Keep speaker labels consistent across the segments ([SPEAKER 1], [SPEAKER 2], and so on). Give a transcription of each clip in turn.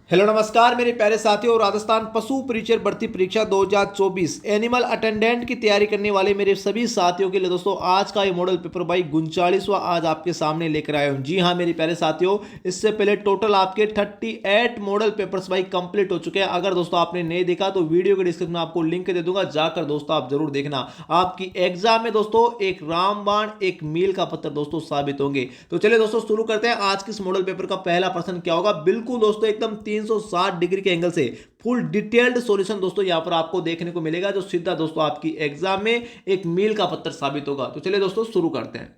[SPEAKER 1] Hello नमस्कार मेरे प्यारे साथियों। राजस्थान पशु परिचय भर्ती परीक्षा 2024 एनिमल अटेंडेंट की तैयारी करने वाले मेरे सभी साथियों के लिए दोस्तों आज का ये मॉडल पेपर भाई 39वां आज आपके सामने लेकर आया हूं। जी हाँ मेरे प्यारे साथियों, इससे पहले टोटल आपके 38 मॉडल पेपर्स भाई कंप्लीट हो चुके हैं। अगर दोस्तों आपने नहीं देखा तो वीडियो के डिस्क्रिप्शन में आपको लिंक दे दूंगा, जाकर दोस्तों आप जरूर देखना। आपकी एग्जाम में दोस्तों एक रामबाण एक मील का पत्थर दोस्तों साबित होंगे। तो चलिए दोस्तों शुरू करते हैं। आज के इस मॉडल पेपर का पहला प्रश्न क्या होगा। बिल्कुल दोस्तों एकदम 360 डिग्री के एंगल से फुल डिटेल्ड सॉल्यूशन दोस्तों यहां पर आपको देखने को मिलेगा, जो सीधा दोस्तों आपकी एग्जाम में एक मील का पत्थर साबित होगा। तो चलिए दोस्तों शुरू करते हैं।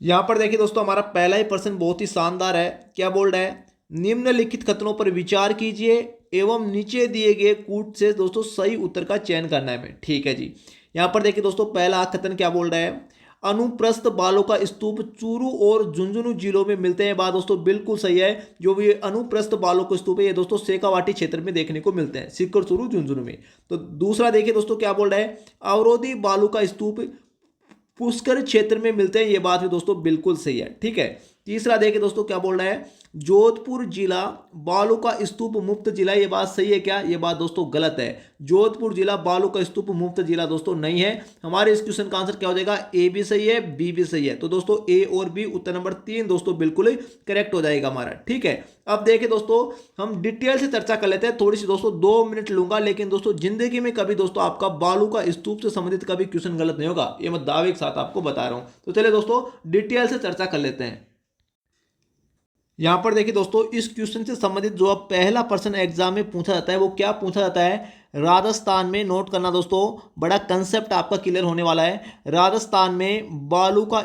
[SPEAKER 1] यहां पर देखिए दोस्तों हमारा पहला ही प्रश्न बहुत ही शानदार है। क्या बोल रहा है, निम्नलिखित कथनों पर विचार कीजिए एवं नीचे दिए गए कूट से दोस्तों सही उत्तर का चयन करना है। ठीक है जी। यहां पर देखिए दोस्तों पहला कथन क्या बोल रहा है, अनुप्रस्थ बालों का स्तूप चूरू और झुंझुनू जिलों में मिलते हैं। बात दोस्तों बिल्कुल सही है। जो ये अनुप्रस्थ बालों का स्तूप है ये दोस्तों शेखावाटी क्षेत्र में देखने को मिलते हैं, सीकर चूरू झुंझुनू में। तो दूसरा देखिए दोस्तों क्या बोल रहा है, अवरोधी बालू का स्तूप पुष्कर क्षेत्र में मिलते हैं। ये बात भी दोस्तों बिल्कुल सही है। ठीक है। तीसरा देखिए दोस्तों क्या बोल रहा है, जोधपुर जिला बालू का स्तूप मुक्त जिला। ये बात सही है क्या? ये बात दोस्तों गलत है। जोधपुर जिला बालू का स्तूप मुक्त जिला दोस्तों नहीं है। हमारे इस क्वेश्चन का आंसर क्या हो जाएगा, ए भी सही है बी भी सही है। तो दोस्तों ए और बी उत्तर नंबर 3 दोस्तों बिल्कुल करेक्ट हो जाएगा हमारा। ठीक है। अब देखिए दोस्तों हम डिटेल से चर्चा कर लेते हैं। थोड़ी सी दोस्तों 2 मिनट लूंगा, लेकिन दोस्तों जिंदगी में कभी दोस्तों आपका बालू का स्तूप से संबंधित कभी क्वेश्चन गलत नहीं होगा, ये मैं दावे के साथ आपको बता रहा हूं। तो चलिए दोस्तों डिटेल से चर्चा कर लेते हैं। यहां पर देखिए दोस्तों इस क्वेश्चन से संबंधित जो अब पहला प्रश्न एग्जाम में पूछा जाता है वो क्या पूछा जाता है, राजस्थान में, नोट करना दोस्तों, बड़ा कंसेप्ट आपका क्लियर होने वाला है। राजस्थान में बालू का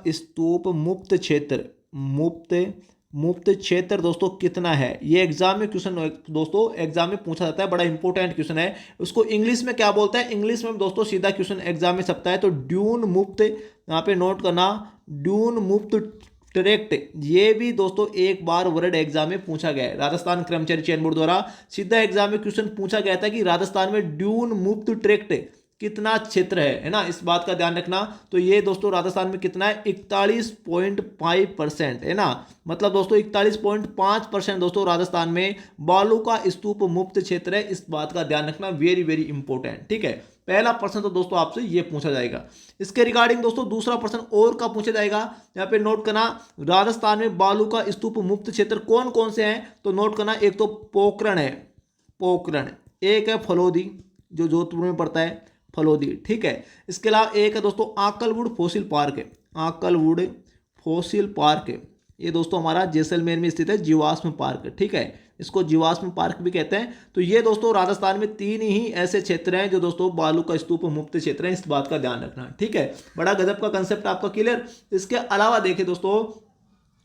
[SPEAKER 1] स्तूप मुक्त क्षेत्र, मुक्त क्षेत्र दोस्तों कितना है। ये एग्जाम में क्वेश्चन दोस्तों एग्जाम में पूछा जाता है, बड़ा इंपॉर्टेंट क्वेश्चन है। उसको इंग्लिश में क्या बोलता है, इंग्लिश में दोस्तों सीधा क्वेश्चन एग्जाम में छपता है। तो ड्यून मुक्त, यहाँ पे नोट करना, ड्यून मुक्त ट्रैक्ट, ये भी दोस्तों एक बार वर्ड एग्जाम में पूछा गया है। राजस्थान कर्मचारी चयन बोर्ड द्वारा सीधा एग्जाम में क्वेश्चन पूछा गया था कि राजस्थान में ड्यून मुक्त ट्रैक्ट कितना क्षेत्र है ना, इस बात का ध्यान रखना। तो ये दोस्तों राजस्थान में कितना है, 41.5% है ना। मतलब दोस्तों 41.5% दोस्तों राजस्थान में बालू का स्तूप मुक्त क्षेत्र है। इस बात का ध्यान रखना, वेरी वेरी इंपॉर्टेंट। ठीक है। पहला प्रश्न तो दोस्तों आपसे ये पूछा जाएगा। इसके रिगार्डिंग दोस्तों दूसरा प्रश्न और का पूछा जाएगा, यहाँ पे नोट करना, राजस्थान में बालू का स्तूप मुक्त क्षेत्र कौन कौन से हैं। तो नोट करना, एक तो पोखरण है, पोखरण, एक है फलोदी जो जोधपुर में पड़ता है, फलोदी। ठीक है। इसके अलावा एक है दोस्तों आकलवुड फॉसिल पार्क है, आकलवुड फॉसिल पार्क है। ये दोस्तों हमारा जैसलमेर में स्थित है, जीवाश्म पार्क। ठीक है। इसको जीवाश्म पार्क भी कहते हैं। तो ये दोस्तों राजस्थान में 3 ही ऐसे क्षेत्र हैं जो दोस्तों बालू का स्तूप मुक्त क्षेत्र हैं, इस बात का ध्यान रखना। ठीक है। बड़ा गजब का कंसेप्ट आपका क्लियर। इसके अलावा देखिए दोस्तों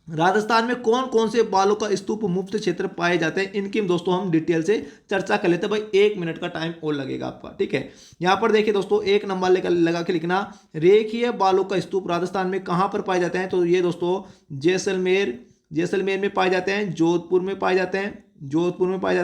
[SPEAKER 1] राजस्थान में कौन कौन से बालू का स्तूप मुक्त क्षेत्र पाए जाते हैं, इनकी दोस्तों हम डिटेल से चर्चा कर लेते हैं। भाई 1 मिनट का टाइम और लगेगा आपका। ठीक है। यहां पर देखिए दोस्तों एक नंबर लेकर लगा के लिखना, रेखीय बालू का स्तूप राजस्थान में कहां पर पाए जाते हैं। तो ये दोस्तों जैसलमेर में पाए जाते हैं, जोधपुर में पाए जाते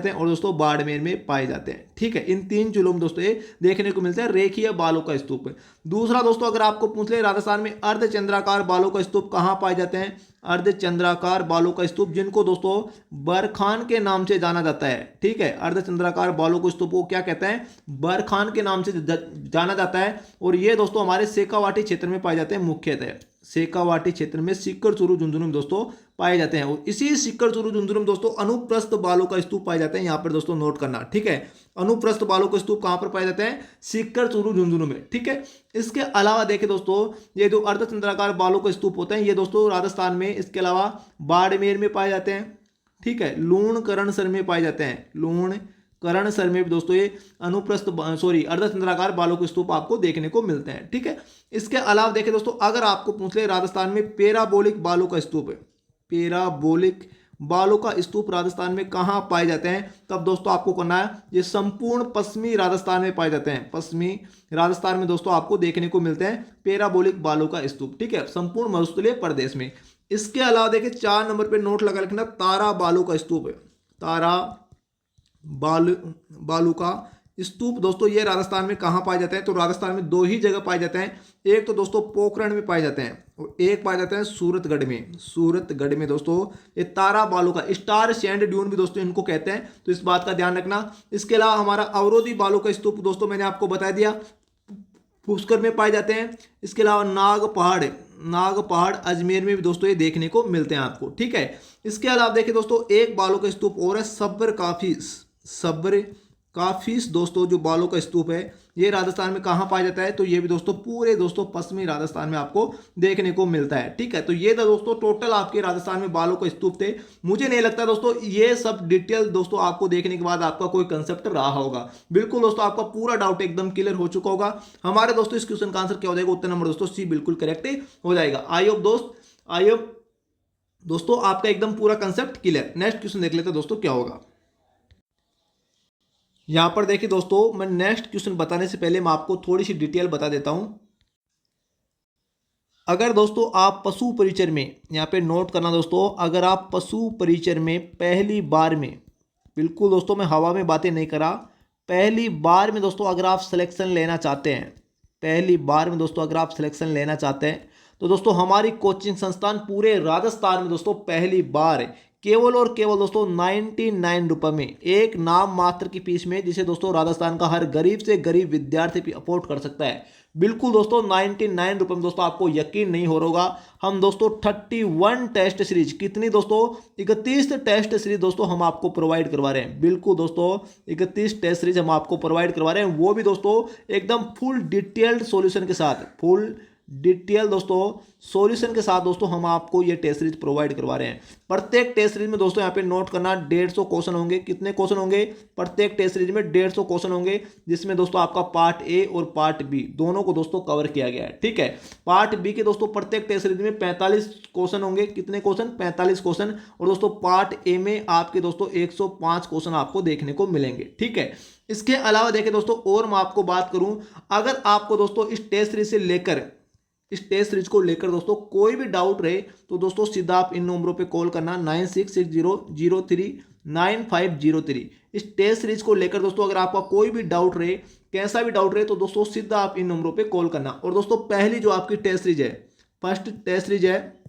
[SPEAKER 1] हैं, और दोस्तों बाड़मेर में पाए जाते हैं। ठीक है। इन 3 जिलों में दोस्तों ये देखने को मिलते हैं रेखीय बालू का स्तूप। दूसरा दोस्तों अगर आपको पूछ ले राजस्थान में अर्धचंद्राकार बालू का स्तूप कहां पाए जाते हैं, अर्धचंद्राकार बालू का स्तूप जिनको दोस्तों बरखान के नाम से जाना जाता है। ठीक है। अर्धचंद्राकार बालू का स्तूप को क्या कहते हैं, बरखान के नाम से जाना जाता है। और ये दोस्तों हमारे शेखावाटी क्षेत्र में पाए जाते हैं, मुख्यतः शेखावाटी क्षेत्र में, सीकर चूरू झुंझुनू में दोस्तों पाए जाते हैं। और इसी सीकर चूरू झुंझुनू में दोस्तों अनुप्रस्थ बालू का स्तूप पाए जाते हैं। यहां पर दोस्तों नोट करना। ठीक है। अनुप्रस्थ बालू का स्तूप कहां पर पाए जाते हैं, सीकर चूरू झुंझुनू में। ठीक है। इसके अलावा देखिए दोस्तों ये जो अर्धचंद्राकार बालू का स्तूप होते हैं ये दोस्तों राजस्थान में, इसके अलावा बाड़मेर में पाए जाते हैं। ठीक है। लूणकरणसर में पाए जाते हैं, लूणकरणसर में भी दोस्तों ये अर्धचंद्राकार बालू के स्तूप आपको देखने को मिलते हैं। ठीक है। इसके अलावा देखिए दोस्तों अगर आपको पूछ ले राजस्थान में पैराबोलिक बालू का स्तूप है, पैराबोलिक बालू का स्तूप राजस्थान में कहां पाए जाते हैं, तब दोस्तों आपको करना है, ये संपूर्ण पश्चिमी राजस्थान में पाए जाते हैं। पश्चिमी राजस्थान में दोस्तों आपको देखने को मिलते हैं पैराबोलिक बालू का स्तूप। ठीक है। संपूर्ण मरुस्थलीय प्रदेश में। इसके अलावा देखिए 4 नंबर पे नोट लगा लिखना, तारा बालू का स्तूप है, तारा बालू का स्तूप दोस्तों ये राजस्थान में कहां पाए जाते हैं। तो राजस्थान में 2 ही जगह पाए जाते हैं। एक तो दोस्तों पोखरण में पाए जाते हैं, और एक पाया जाता है सूरतगढ़ में। सूरतगढ़ में दोस्तों ये तारा बालू का स्टार सैंड ड्यून भी दोस्तों इनको कहते हैं, तो इस बात का ध्यान रखना। इसके अलावा हमारा अवरोधी बालू का स्तूप दोस्तों मैंने आपको बता दिया, पुष्कर में पाए जाते हैं। इसके अलावा नाग पहाड़ अजमेर में भी दोस्तों ये देखने को मिलते हैं आपको, ठीक है। इसके अलावा देखिए दोस्तों एक बालू का स्तूप और है सब्र काफिस दोस्तों, जो बालू का स्तूप है ये राजस्थान में कहाँ पाया जाता है, तो ये भी दोस्तों पूरे दोस्तों पश्चिमी राजस्थान में आपको देखने को मिलता है, ठीक है। तो ये था दोस्तों टोटल आपके राजस्थान में बालू का स्तूप थे। मुझे नहीं लगता दोस्तों ये सब डिटेल दोस्तों आपको देखने के बाद आपका कोई कंसेप्ट रहा होगा। बिल्कुल दोस्तों आपका पूरा डाउट एकदम क्लियर हो चुका होगा। हमारे दोस्तों इस क्वेश्चन का आंसर क्या हो जाएगा, उत्तर नंबर दोस्तों सी बिल्कुल करेक्ट हो जाएगा। आई होप दोस्तों आपका एकदम पूरा कंसेप्ट क्लियर। नेक्स्ट क्वेश्चन देख लेते हैं दोस्तों क्या होगा। यहां पर देखिए दोस्तों मैं नेक्स्ट क्वेश्चन बताने से पहले मैं आपको थोड़ी सी डिटेल बता देता हूं। अगर दोस्तों आप पशु परिचर में, यहाँ पे नोट करना दोस्तों, अगर आप पशु परिचर में पहली बार में, बिल्कुल दोस्तों मैं हवा में बातें नहीं करा, पहली बार में दोस्तों अगर आप सिलेक्शन लेना चाहते हैं, पहली बार में दोस्तों अगर आप सिलेक्शन लेना चाहते हैं तो दोस्तों हमारी कोचिंग संस्थान पूरे राजस्थान में दोस्तों पहली बार केवल और केवल दोस्तों 99 रुपये में, एक नाम मात्र की फीस में, जिसे दोस्तों राजस्थान का हर गरीब से गरीब विद्यार्थी भी अफोर्ड कर सकता है। बिल्कुल दोस्तों 99 रुपये में दोस्तों आपको यकीन नहीं हो रहा होगा। हम दोस्तों 31 टेस्ट सीरीज, कितनी दोस्तों 31 टेस्ट सीरीज दोस्तों हम आपको प्रोवाइड करवा रहे हैं। बिल्कुल दोस्तों 31 टेस्ट सीरीज हम आपको प्रोवाइड करवा रहे हैं, वो भी दोस्तों एकदम फुल डिटेल्ड सॉल्यूशन के साथ, फुल डिटेल दोस्तों सॉल्यूशन के साथ दोस्तों हम आपको ये टेस्ट सीरीज प्रोवाइड करवा रहे हैं। प्रत्येक टेस्ट सीरीज में दोस्तों यहाँ पे नोट करना 150 क्वेश्चन होंगे। कितने क्वेश्चन होंगे, प्रत्येक टेस्ट सीरीज में 150 क्वेश्चन होंगे, जिसमें दोस्तों आपका पार्ट ए और पार्ट बी दोनों को दोस्तों कवर किया गया है, ठीक है। पार्ट बी के दोस्तों प्रत्येक टेस्ट सीरीज में 45 क्वेश्चन होंगे। कितने क्वेश्चन, 45 क्वेश्चन। और दोस्तों पार्ट ए में आपके दोस्तों 105 क्वेश्चन आपको देखने को मिलेंगे, ठीक है। इसके अलावा देखिए दोस्तों और मैं आपको बात करूं, अगर आपको दोस्तों इस टेस्ट सीरीज से लेकर, इस टेस्ट सीरीज को लेकर दोस्तों कोई भी डाउट रहे तो दोस्तों सीधा आप इन नंबरों पे कॉल करना 9660039503। इस टेस्ट सीरीज को लेकर दोस्तों अगर आपका कोई भी डाउट रहे, कैसा भी डाउट रहे, तो दोस्तों सीधा आप इन नंबरों पे कॉल करना। और दोस्तों पहली जो आपकी टेस्ट सीरीज है, फर्स्ट टेस्ट सीरीज है,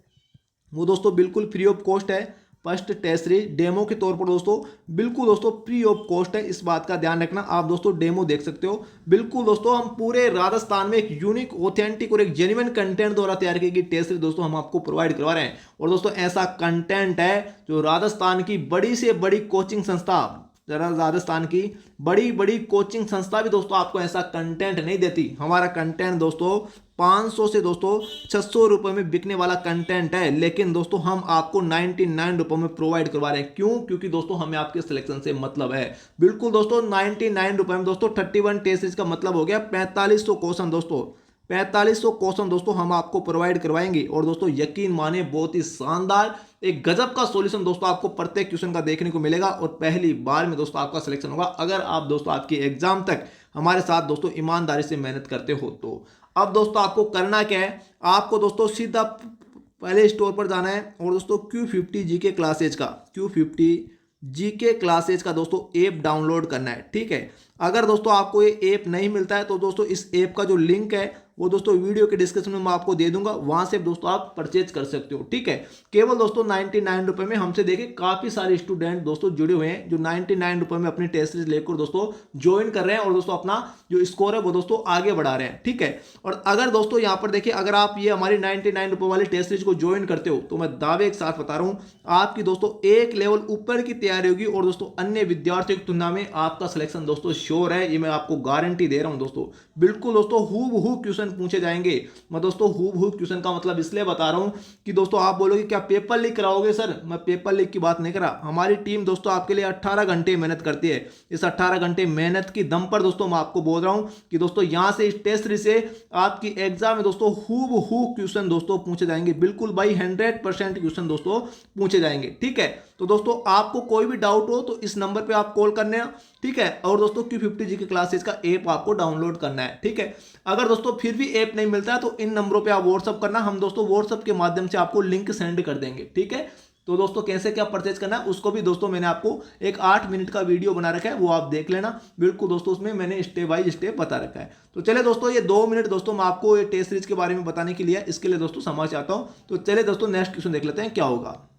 [SPEAKER 1] वो दोस्तों बिल्कुल फ्री ऑफ कॉस्ट है। फर्स्ट टेस्ट सीरीज डेमो के तौर पर दोस्तों बिल्कुल दोस्तों फ्री ऑफ कॉस्ट है, इस बात का ध्यान रखना। आप दोस्तों डेमो देख सकते हो। बिल्कुल दोस्तों हम पूरे राजस्थान में एक यूनिक, ऑथेंटिक और एक जेन्युइन कंटेंट द्वारा तैयार की गई टेस्ट सीरीज दोस्तों हम आपको प्रोवाइड करवा रहे हैं। और दोस्तों ऐसा कंटेंट है जो राजस्थान की बड़ी से बड़ी कोचिंग संस्था, राजस्थान की बड़ी बड़ी कोचिंग संस्था भी दोस्तों आपको ऐसा कंटेंट नहीं देती। हमारा कंटेंट दोस्तों 500 से दोस्तों 600 रुपये में बिकने वाला कंटेंट है, लेकिन दोस्तों हम आपको 99 रुपये में प्रोवाइड करवा रहे हैं। क्यों? क्योंकि दोस्तों हमें आपके सिलेक्शन से मतलब है। बिल्कुल दोस्तों 99 रुपये में दोस्तों 31 टेस्ट सीरीज का मतलब हो गया 4500 क्वेश्चन दोस्तों, 4500 क्वेश्चन दोस्तों हम आपको प्रोवाइड करवाएंगे। और दोस्तों यकीन माने बहुत ही शानदार एक गजब का सॉल्यूशन दोस्तों आपको प्रत्येक क्वेश्चन का देखने को मिलेगा और पहली बार में दोस्तों आपका सिलेक्शन होगा, अगर आप दोस्तों आपकी एग्जाम तक हमारे साथ दोस्तों ईमानदारी से मेहनत करते हो तो। अब दोस्तों आपको करना क्या है, आपको दोस्तों सीधा प्ले स्टोर पर जाना है और दोस्तों Q50 जीके क्लासेज का, Q50 जीके क्लासेज का दोस्तों ऐप डाउनलोड करना है, ठीक है। अगर दोस्तों आपको ये ऐप नहीं मिलता है तो दोस्तों इस ऐप का जो लिंक है वो दोस्तों वीडियो के डिस्क्रिप्शन में मैं आपको दे दूंगा, वहां से दोस्तों आप परचेज कर सकते हो, ठीक है। केवल दोस्तों 99 रुपये में हमसे देखे काफी सारे स्टूडेंट दोस्तों जुड़े हुए हैं जो 99 रुपये में अपनी टेस्ट सीरीज लेकर दोस्तों ज्वाइन कर रहे हैं और दोस्तों अपना जो स्कोर है वो दोस्तों आगे बढ़ा रहे हैं, ठीक है। और अगर दोस्तों यहाँ पर देखिए, अगर आप ये हमारी 99 रुपये वाली टेस्ट सीरीज को ज्वाइन करते हो तो मैं दावे के साथ बता रहा हूँ आपकी दोस्तों एक लेवल ऊपर की तैयारी होगी और दोस्तों अन्य विद्यार्थियों की तुलना में आपका सिलेक्शन दोस्तों श्योर है, ये मैं आपको गारंटी दे रहा हूँ दोस्तों। बिल्कुल दोस्तों हूबहू क्वेश्चन पूछे जाएंगे। मैं दोस्तों हूबहू क्वेश्चन का मतलब इसलिए बता रहा हूं कि दोस्तों आप बोलोगे क्या पेपर लीक कराओगे सर, मैं पेपर लीक की बात नहीं कर रहा। हमारी टीम दोस्तों आपके लिए 18 घंटे मेहनत करती है। इस 18 घंटे मेहनत की दम पर दोस्तों मैं आपको बोल रहा हूं कि दोस्तों यहां से इस टेस्ट सीरीज से आपकी एग्जाम में दोस्तों हूबहू क्वेश्चन दोस्तों पूछे जाएंगे। बिल्कुल भाई 100% क्वेश्चन दोस्तों पूछे जाएंगे, ठीक है। तो दोस्तों आपको कोई भी डाउट हो तो इस नंबर पे आप कॉल करने हैं, ठीक है। और दोस्तों Q50 जीके क्लासेस का ऐप आपको डाउनलोड करना है, ठीक है। अगर दोस्तों फिर भी ऐप नहीं मिलता है तो इन नंबरों पे आप व्हाट्सअप करना, हम दोस्तों व्हाट्सअप के माध्यम से आपको लिंक सेंड कर देंगे, ठीक है। तो दोस्तों कैसे क्या परचेज करना है उसको भी दोस्तों मैंने आपको एक 8 मिनट का वीडियो बना रखा है, वो आप देख लेना। बिल्कुल दोस्तों उसमें मैंने स्टेप बाय स्टेप बता रखा है। तो चले दोस्तों ये 2 मिनट दोस्तों मैं आपको ये टेस्ट सीरीज के बारे में बताने के लिए इसके लिए दोस्तों समझ चाहता हूँ। तो चले दोस्तों नेक्स्ट क्वेश्चन देख लेते हैं क्या होगा।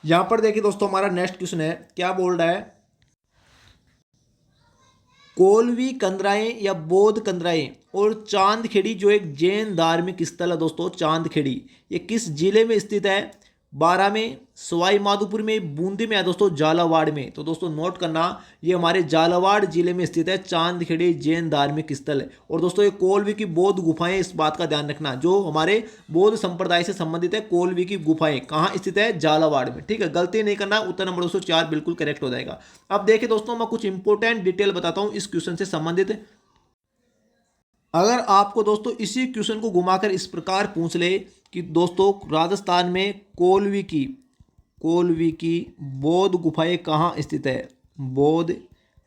[SPEAKER 1] यहां पर देखिए दोस्तों हमारा नेक्स्ट क्वेश्चन है, क्या बोल रहा है, कोलवी कंदराएं या बौद्ध कंदराएं और चांदखेड़ी जो एक जैन धार्मिक स्थल है दोस्तों, चांदखेड़ी ये किस जिले में स्थित है? बारा में, सवाई माधोपुर में, बूंदी में है दोस्तों, झालावाड़ में। तो दोस्तों नोट करना ये हमारे झालावाड़ जिले में स्थित है चांदखेड़ी जैन धार्मिक स्थल है। और दोस्तों ये कोलवी की बौद्ध गुफाएं, इस बात का ध्यान रखना, जो हमारे बौद्ध संप्रदाय से संबंधित है, कोलवी की गुफाएं कहाँ स्थित है? झालावाड़ में। ठीक है, गलती नहीं करना, उत्तर नंबर 204 बिल्कुल करेक्ट हो जाएगा। अब देखिए दोस्तों मैं कुछ इंपॉर्टेंट डिटेल बताता हूं इस क्वेश्चन से संबंधित। अगर आपको दोस्तों इसी क्वेश्चन को घुमाकर इस प्रकार पूछ ले कि दोस्तों राजस्थान में कोलवी की बौद्ध गुफाएं कहाँ स्थित है, बौद्ध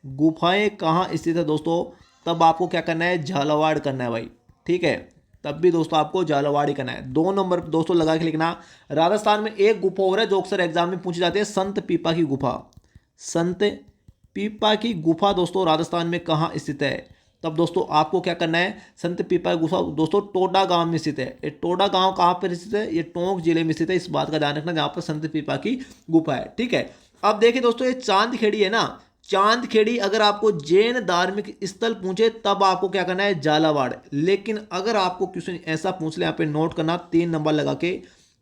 [SPEAKER 1] गुफाएं कहाँ स्थित है दोस्तों, तब आपको क्या करना है? झालावाड़ करना है भाई। ठीक है, तब भी दोस्तों आपको झालावाड़ ही करना है। 2 नंबर दोस्तों लगा के लिखना। राजस्थान में एक गुफा और है जो अक्सर एग्जाम में पूछी जाती है, संत पीपा की गुफा। संत पीपा की गुफा दोस्तों राजस्थान में कहाँ स्थित है? तब दोस्तों आपको क्या करना है? संत पीपा की गुफा दोस्तों टोडा गांव में स्थित है। ये टोडा गांव कहाँ पर स्थित है? ये टोंक जिले में स्थित है, इस बात का ध्यान रखना, जहाँ पर संत पीपा की गुफा है। ठीक है, अब देखिए दोस्तों ये चांदखेड़ी है ना, चांदखेड़ी अगर आपको जैन धार्मिक स्थल पूछे तब आपको क्या करना है? झालावाड़। लेकिन अगर आपको क्वेश्चन ऐसा पूछ ले, यहाँ पे नोट करना 3 नंबर लगा के,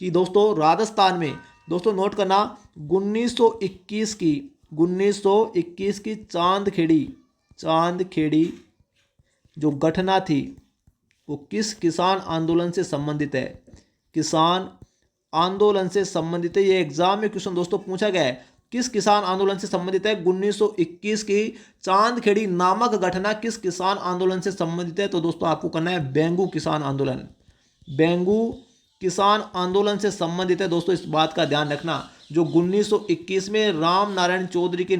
[SPEAKER 1] कि दोस्तों राजस्थान में, दोस्तों नोट करना 1921 की चांदखेड़ी जो घटना थी वो किस किसान आंदोलन से संबंधित है? किसान आंदोलन से संबंधित है। ये एग्जाम में क्वेश्चन दोस्तों पूछा गया है, किस किसान आंदोलन से संबंधित है? 1921 की चांदखेड़ी नामक घटना किस किसान आंदोलन से संबंधित है? तो दोस्तों आपको करना है बेंगू किसान आंदोलन। बेंगू किसान आंदोलन से संबंधित है दोस्तों, इस बात का ध्यान रखना, जो 1921 में राम नारायण चौधरी के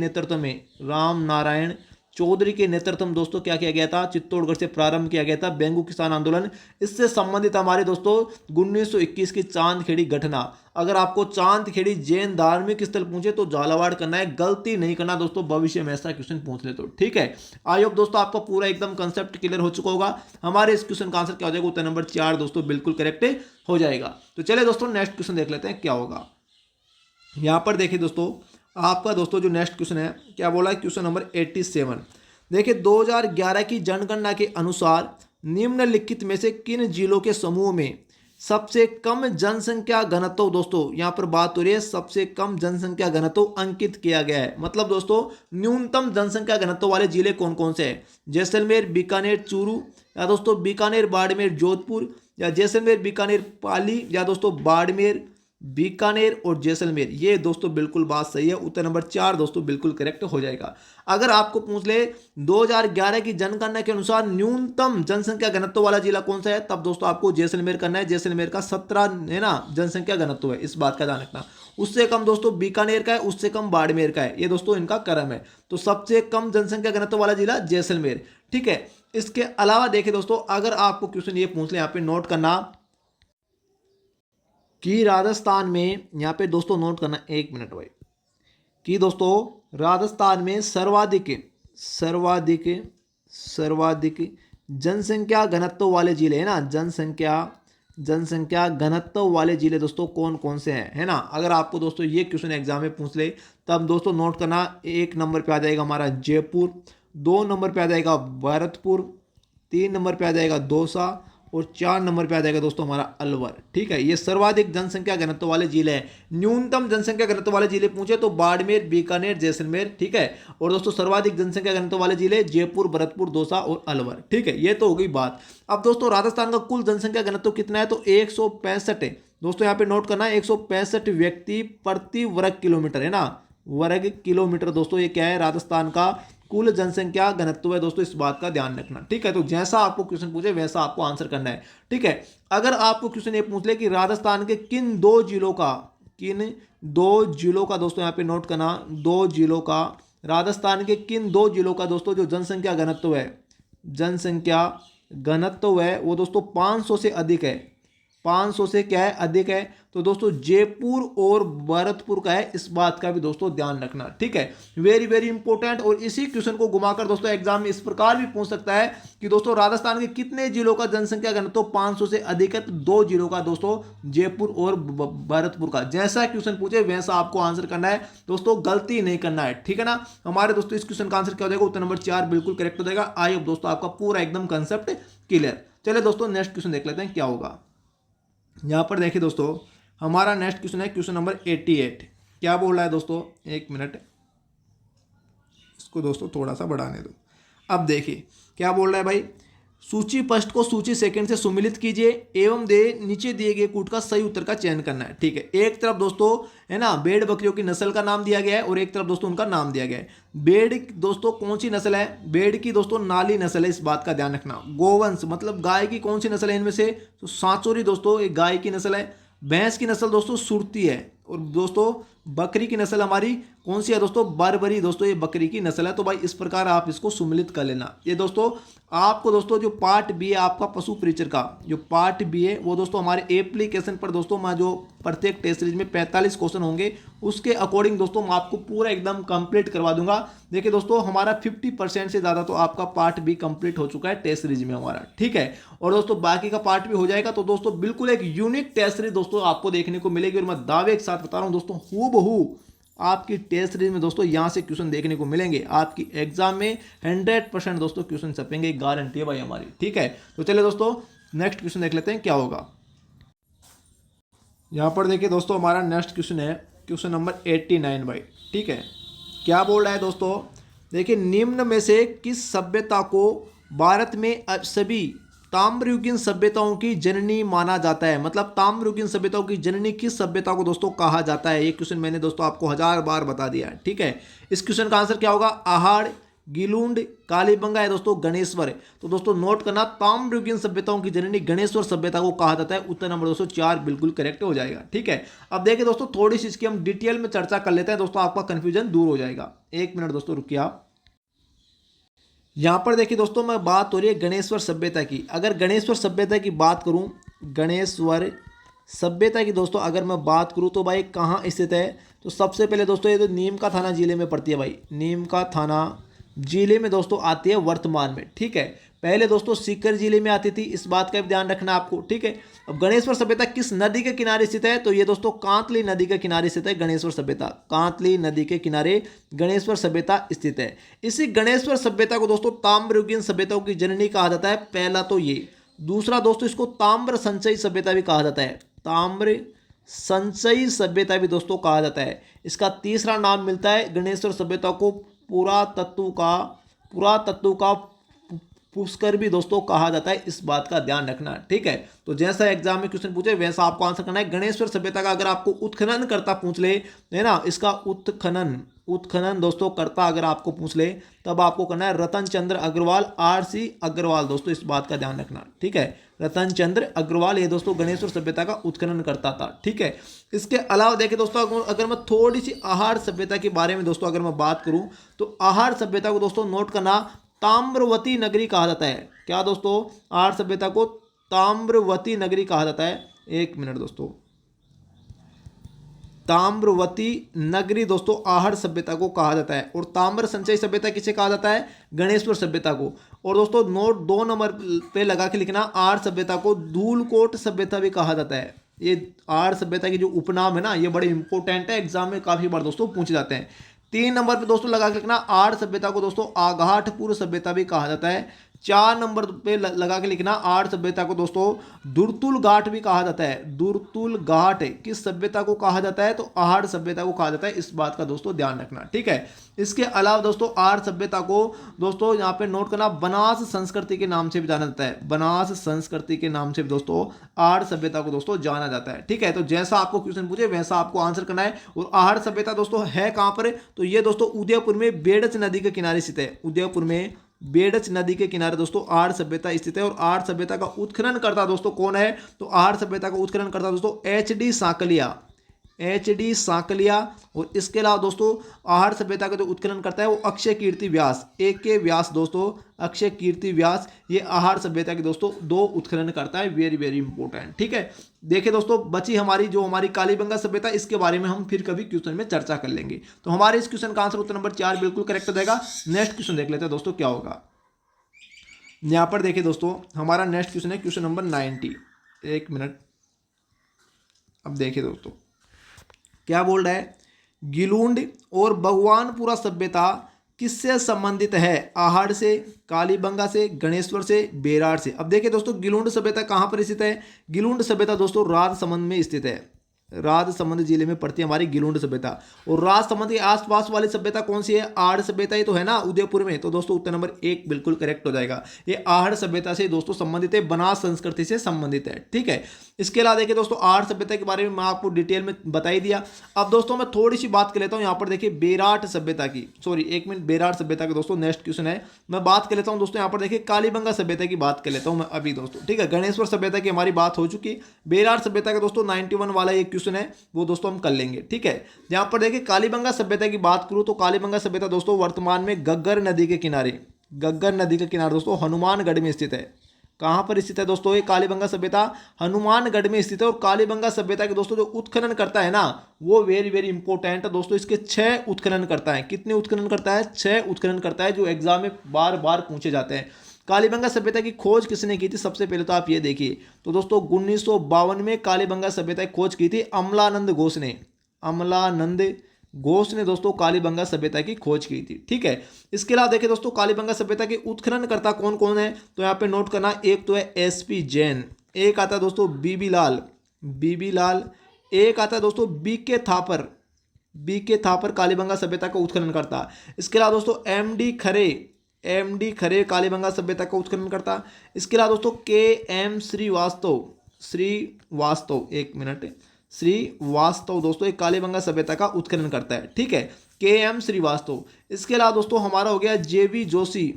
[SPEAKER 1] नेतृत्व में दोस्तों क्या किया गया था? चित्तौड़गढ़ से प्रारंभ किया गया था बेंगू किसान आंदोलन। इससे संबंधित हमारे दोस्तों 1921 की चांदखेड़ी घटना। अगर आपको चांदखेड़ी जैन धार्मिक स्थल पूछे तो झालावाड़ करना है, गलती नहीं करना दोस्तों, भविष्य में ऐसा क्वेश्चन पूछ ले तो। ठीक है, आई होप दोस्तों आपका पूरा एकदम कंसेप्ट क्लियर हो चुका होगा। हमारे इस क्वेश्चन का आंसर क्या हो जाएगा? उत्तर नंबर 4 दोस्तों बिल्कुल करेक्ट हो जाएगा। तो चले दोस्तों नेक्स्ट क्वेश्चन देख लेते हैं क्या होगा। यहां पर देखिए दोस्तों आपका दोस्तों जो नेक्स्ट क्वेश्चन है, क्या बोला है? Question number 87। देखिए 2011 की जनगणना के अनुसार निम्नलिखित में से किन जिलों के समूह में सबसे कम जनसंख्या घनत्व, दोस्तों यहां पर बात हो रही है सबसे कम जनसंख्या घनत्व अंकित किया गया है। मतलब दोस्तों न्यूनतम जनसंख्या घनत्व वाले जिले कौन कौन से हैं? जैसलमेर, बीकानेर, चूरू, या दोस्तों बीकानेर, बाड़मेर, जोधपुर, या जैसलमेर, बीकानेर, पाली, या दोस्तों बाड़मेर, बीकानेर और जैसलमेर। ये दोस्तों बिल्कुल बात सही है, उत्तर नंबर 4 दोस्तों बिल्कुल करेक्ट हो जाएगा। अगर आपको पूछ ले 2011 की जनगणना के अनुसार न्यूनतम जनसंख्या घनत्व वाला जिला कौन सा है, तब दोस्तों आपको जैसलमेर करना है। जैसलमेर का 17 है ना जनसंख्या घनत्व है, इस बात का ध्यान रखना। उससे कम दोस्तों बीकानेर का है, उससे कम बाड़मेर का है, ये दोस्तों इनका क्रम है। तो सबसे कम जनसंख्या घनत्व वाला जिला जैसलमेर। ठीक है, इसके अलावा देखिए दोस्तों अगर आपको क्वेश्चन ये पूछ ले, यहाँ पे नोट करना कि राजस्थान में, यहाँ पे दोस्तों नोट करना 1 मिनट भाई, कि दोस्तों राजस्थान में सर्वाधिक जनसंख्या घनत्व वाले जिले है ना, जनसंख्या घनत्व वाले जिले दोस्तों कौन कौन से हैं, है ना। अगर आपको दोस्तों ये क्वेश्चन एग्जाम में पूछ ले तब दोस्तों नोट करना 1 नंबर पे आ जाएगा हमारा जयपुर, 2 नंबर पे आ जाएगा भरतपुर, 3 नंबर पे आ जाएगा दौसा और 4 नंबर पे आ जाएगा दोस्तों हमारा अलवर। ठीक है, ये सर्वाधिक जनसंख्या घनत्व वाले जिले हैं। न्यूनतम जनसंख्या घनत्व वाले जिले पूछे तो बाड़मेर, बीकानेर, जैसलमेर। ठीक है, और दोस्तों सर्वाधिक जनसंख्या घनत्व वाले जिले जयपुर, भरतपुर, दौसा और अलवर। ठीक है, ये तो हो गई बात। अब दोस्तों राजस्थान का कुल जनसंख्या घनत्व कितना है, तो 165 है दोस्तों, यहाँ पे नोट करना है 165 व्यक्ति प्रति वर्ग किलोमीटर है ना, वर्ग किलोमीटर दोस्तों ये क्या है, राजस्थान का कुल जनसंख्या घनत्व है दोस्तों, इस बात का ध्यान रखना। ठीक है, तो जैसा आपको क्वेश्चन पूछे वैसा आपको आंसर करना है। ठीक है, अगर आपको क्वेश्चन ये पूछ ले कि राजस्थान के किन दो जिलों का दोस्तों यहाँ पे नोट करना, 2 जिलों का, राजस्थान के किन 2 जिलों का दोस्तों जो जनसंख्या घनत्व है वो दोस्तों 500 से अधिक है, 500 से क्या है अधिक है, तो दोस्तों जयपुर और भरतपुर का है, इस बात का भी दोस्तों ध्यान रखना। ठीक है, वेरी वेरी इंपॉर्टेंट। और इसी क्वेश्चन को घुमाकर दोस्तों एग्जाम में इस प्रकार भी पूछ सकता है कि दोस्तों राजस्थान के कितने जिलों का जनसंख्या घनत्व तो 500 से अधिक है, तो 2 जिलों का दोस्तों जयपुर और भरतपुर का। जैसा क्वेश्चन पूछे वैसा आपको आंसर करना है दोस्तों, गलती नहीं करना है। ठीक है ना हमारे दोस्तों, इस क्वेश्चन का आंसर क्या हो जाएगा, उत्तर नंबर 4 बिल्कुल करेक्ट हो जाएगा। आई होप दोस्तों आपका पूरा एकदम कंसेप्ट क्लियर। चलिए दोस्तों नेक्स्ट क्वेश्चन देख लेते हैं क्या होगा। यहां पर देखिए दोस्तों, हमारा नेक्स्ट क्वेश्चन है क्वेश्चन नंबर 88। क्या बोल रहा है दोस्तों, एक मिनट, इसको दोस्तों थोड़ा सा बढ़ाने दो। अब देखिए क्या बोल रहा है भाई, सूची फर्स्ट को सूची सेकंड से सुमिलित कीजिए एवं दे नीचे दिए गए कूट का सही उत्तर का चयन करना है। ठीक है, एक तरफ दोस्तों है ना भेड़ बकरियों की नस्ल का नाम दिया गया है और एक तरफ दोस्तों उनका नाम दिया गया है। भेड़ दोस्तों कौन सी नस्ल है, भेड़ की दोस्तों नाली नस्ल है, इस बात का ध्यान रखना। गोवंश मतलब गाय की कौन सी नस्ल है इनमें से, तो सांचौरी दोस्तों एक गाय की नस्ल है। भैंस की नस्ल दोस्तों सुरती है। और दोस्तों बकरी की नस्ल हमारी कौन सी है दोस्तों, बरबरी दोस्तों ये बकरी की नस्ल है। तो भाई इस प्रकार आप इसको सुमिलित कर लेना। ये दोस्तों आपको दोस्तों जो पार्ट बी है आपका पशु परिचर का, जो पार्ट बी है वो दोस्तों हमारे एप्लीकेशन पर दोस्तों मैं जो प्रत्येक टेस्ट सीरीज में 45 क्वेश्चन होंगे उसके अकॉर्डिंग दोस्तों मैं आपको पूरा एकदम कंप्लीट करवा दूंगा। देखिए दोस्तों हमारा 50% से ज़्यादा तो आपका पार्ट बी कंप्लीट हो चुका है टेस्ट सीरीज में हमारा। ठीक है, और दोस्तों बाकी का पार्ट भी हो जाएगा। तो दोस्तों बिल्कुल एक यूनिक टेस्ट सीरीज दोस्तों आपको देखने को मिलेगी और मैं दावे के साथ बता रहा हूँ दोस्तों, हूबहू आपकी टेस्ट सीरीज में दोस्तों यहां से क्वेश्चन देखने को मिलेंगे। आपकी एग्जाम में 100% दोस्तों क्वेश्चन छपेंगे, गारंटी है भाई हमारी। ठीक है, तो चलिए दोस्तों नेक्स्ट क्वेश्चन देख लेते हैं क्या होगा। यहां पर देखिए दोस्तों हमारा नेक्स्ट क्वेश्चन है क्वेश्चन नंबर 89 भाई। ठीक है, क्या बोल रहा है दोस्तों, देखिए निम्न में से किस सभ्यता को भारत में सभी ताम्रयुगीन सभ्यताओं की जननी माना जाता है। मतलब ताम्रयुगीन सभ्यताओं की जननी किस सभ्यता को दोस्तों कहा जाता है। ये क्वेश्चन मैंने दोस्तों आपको 1000 बार बता दिया है। ठीक है, इस क्वेश्चन का आंसर क्या होगा, आहाड़, गिलुंड, कालीबंगा है दोस्तों गणेश्वर। तो दोस्तों नोट करना, ताम्रयुगीन सभ्यताओं की जननी गणेश्वर सभ्यता को कहा जाता है। उत्तर नंबर दोस्तों 4 बिल्कुल करेक्ट हो जाएगा। ठीक है, अब देखिए दोस्तों थोड़ी सी इसकी हम डिटेल में चर्चा कर लेते हैं दोस्तों, आपका कंफ्यूजन दूर हो जाएगा। एक मिनट दोस्तों रुकिए आप। यहां पर देखिए दोस्तों मैं बात हो रही है गणेश्वर सभ्यता की। अगर गणेश्वर सभ्यता की बात करूं, गणेश्वर सभ्यता की दोस्तों अगर मैं बात करूं तो भाई कहाँ स्थित है, तो सबसे पहले दोस्तों ये तो नीम का थाना जिले में पड़ती है भाई। नीम का थाना जिले में दोस्तों आती है वर्तमान में। ठीक है, पहले दोस्तों सीकर जिले में आती थी, इस बात का भी ध्यान रखना आपको। ठीक है, अब गणेश्वर सभ्यता किस नदी के किनारे स्थित है, तो ये दोस्तों कांतली नदी के किनारे स्थित है गणेश्वर सभ्यता। कांतली नदी के किनारे गणेश्वर सभ्यता स्थित है। इसी गणेश्वर सभ्यता को दोस्तों ताम्रयुगीन सभ्यताओं की जननी कहा जाता है, पहला तो ये। दूसरा दोस्तों इसको ताम्र संचयी सभ्यता भी कहा जाता है, ताम्र संचयी सभ्यता भी दोस्तों कहा जाता है। इसका तीसरा नाम मिलता है गणेश्वर सभ्यता को पुरातत्व का पुष्कर भी दोस्तों कहा जाता है, इस बात का ध्यान रखना। ठीक है, तो जैसा एग्जाम में क्वेश्चन पूछे वैसा आपको आंसर करना है। गणेश्वर सभ्यता का अगर आपको उत्खनन करता पूछ ले, है ना, इसका उत्खनन दोस्तों करता अगर आपको पूछ ले तब आपको करना है रतन चंद्र अग्रवाल, RC अग्रवाल दोस्तों, इस बात का ध्यान रखना। ठीक है, रतन चंद्र अग्रवाल ये दोस्तों गणेश्वर सभ्यता का उत्खनन करता था। ठीक है, इसके अलावा देखिए दोस्तों अगर मैं थोड़ी सी आहार सभ्यता के बारे में दोस्तों अगर मैं बात करूं तो आहार सभ्यता को दोस्तों नोट करना, ताम्रवती नगरी कहा जाता है। क्या दोस्तों, आहार सभ्यता को ताम्रवती नगरी कहा जाता है। एक मिनट दोस्तों, ताम्रवती नगरी दोस्तों आहार सभ्यता को कहा जाता है। और ताम्र संचयी सभ्यता किसे कहा जाता है, गणेश्वर सभ्यता को। और दोस्तों नोट 2 नंबर पे लगा के लिखना, आहार सभ्यता को धूलकोट सभ्यता भी कहा जाता है। ये आहार सभ्यता की जो उपनाम है ना, ये बड़े इंपॉर्टेंट है, एग्जाम में काफी बार दोस्तों पूछे जाते हैं। 3 नंबर पे दोस्तों लगा के लिखना, आहार सभ्यता को दोस्तों आघाटपुर सभ्यता भी कहा जाता है। 4 नंबर पे लगा के लिखना, आहार सभ्यता को दोस्तों दुर्तुल घाट भी कहा जाता है। दुर्तुल घाट किस सभ्यता को कहा जाता है, तो आहार सभ्यता को कहा जाता है, इस बात का दोस्तों ध्यान रखना। ठीक है, इसके अलावा दोस्तों आहार सभ्यता को दोस्तों यहाँ पे नोट करना, बनास संस्कृति के नाम से भी जाना जाता है। बनास संस्कृति के नाम से भी दोस्तों आहार सभ्यता को दोस्तों जाना जाता है। ठीक है, तो जैसा आपको क्वेश्चन पूछे वैसा आपको आंसर करना है। और आहार सभ्यता दोस्तों है कहां पर, तो ये दोस्तों उदयपुर में बेड़च नदी के किनारे स्थित है। उदयपुर में बेड़च नदी के किनारे दोस्तों आहार सभ्यता स्थित है। और आहार सभ्यता का उत्खनन करता दोस्तों कौन है, तो आहार सभ्यता का उत्खनन करता दोस्तों HD सांकलिया। HD सांकलिया। और इसके अलावा दोस्तों आहड़ सभ्यता का जो उत्खनन करता है वो अक्षय कीर्ति व्यास, AK व्यास दोस्तों, अक्षय कीर्ति व्यास, ये आहड़ सभ्यता के दोस्तों 2 उत्खनन करता है। वेरी वेरी इंपॉर्टेंट, ठीक है। देखिए दोस्तों बची हमारी कालीबंगा सभ्यता, इसके बारे में हम फिर कभी क्वेश्चन में चर्चा कर लेंगे। तो हमारे इस क्वेश्चन का आंसर उत्तर नंबर 4 बिल्कुल करेक्ट हो जाएगा। नेक्स्ट क्वेश्चन देख लेते हैं दोस्तों क्या होगा। यहाँ पर देखिए दोस्तों हमारा नेक्स्ट क्वेश्चन है क्वेश्चन नंबर 90। एक मिनट, अब देखिए दोस्तों क्या बोल रहा है। गिलुंड और भगवानपुरा सभ्यता किससे संबंधित है? आहड़ से, कालीबंगा से, गणेश्वर से, बेरार से। अब देखिए दोस्तों गिलुंड सभ्यता कहाँ पर स्थित है? गिलुंड सभ्यता दोस्तों राजसमंद में स्थित है। राजसमंद जिले में पड़ती है हमारी गिलुंड सभ्यता। और राजसमंद के आसपास वाली सभ्यता कौन सी है? आहड़ सभ्यता ही तो है ना उदयपुर में। तो दोस्तों उत्तर नंबर 1 बिल्कुल करेक्ट हो जाएगा। ये आहड़ सभ्यता से दोस्तों संबंधित है, बनास संस्कृति से संबंधित है, ठीक है। इसके अलावा देखिए दोस्तों आहड़ सभ्यता के बारे में मैं आपको डिटेल में बता ही दिया। अब दोस्तों मैं थोड़ी सी बात कर लेता हूँ यहाँ पर देखिए बेराट सभ्यता की, सॉरी एक मिनट, बेराट सभ्यता के दोस्तों नेक्स्ट क्वेश्चन है। मैं बात कर लेता हूँ दोस्तों यहाँ पर देखिए कालीबंगा सभ्यता की बात कर लेता हूँ मैं अभी दोस्तों, ठीक है। गणेश्वर सभ्यता की हमारी बात हो चुकी। बेराट सभ्यता का दोस्तों 91 वाला एक क्वेश्चन है, वो दोस्तों हम कर लेंगे, ठीक है। जहां पर देखिए कालीबंगा सभ्यता की बात करूं तो कालीबंगा सभ्यता दोस्तों वर्तमान में गग्गर नदी के किनारे, गग्गर नदी के किनारे दोस्तों हनुमानगढ़ में स्थित है। कहां पर स्थित है दोस्तों ये कालीबंगा सभ्यता? हनुमानगढ़ में स्थित है। और कालीबंगा सभ्यता के दोस्तों जो उत्खनन करता है ना वो वेरी वेरी इंपॉर्टेंट है दोस्तों। इसके 6 उत्खनन करता है। कितने उत्खनन करता है? 6 उत्खनन करता है, जो एग्जाम में बार बार पूछे जाते हैं। कालीबंगा सभ्यता की खोज किसने की थी? सबसे पहले तो आप ये देखिए तो दोस्तों 1952 में कालीबंगा सभ्यता की खोज की थी अमलानंद घोष ने। अमलानंद घोष ने दोस्तों कालीबंगा सभ्यता की खोज की थी, ठीक है। इसके अलावा देखिए दोस्तों कालीबंगा सभ्यता के उत्खनन करता कौन कौन है? तो यहाँ पे नोट करना, एक तो है SP जैन, एक आता है दोस्तों BB लाल, BB लाल, एक आता है दोस्तों BK थापर, BK थापर कालीबंगा सभ्यता का उत्खनन करता। इसके अलावा दोस्तों MD खरे कालीबंगा सभ्यता का उत्खनन करता। इसके अलावा दोस्तों KM श्रीवास्तव, एक मिनट, श्रीवास्तव दोस्तों एक कालीबंगा सभ्यता का उत्खनन करता है, ठीक है। KM श्रीवास्तव। इसके अलावा दोस्तों हमारा हो गया JV जोशी,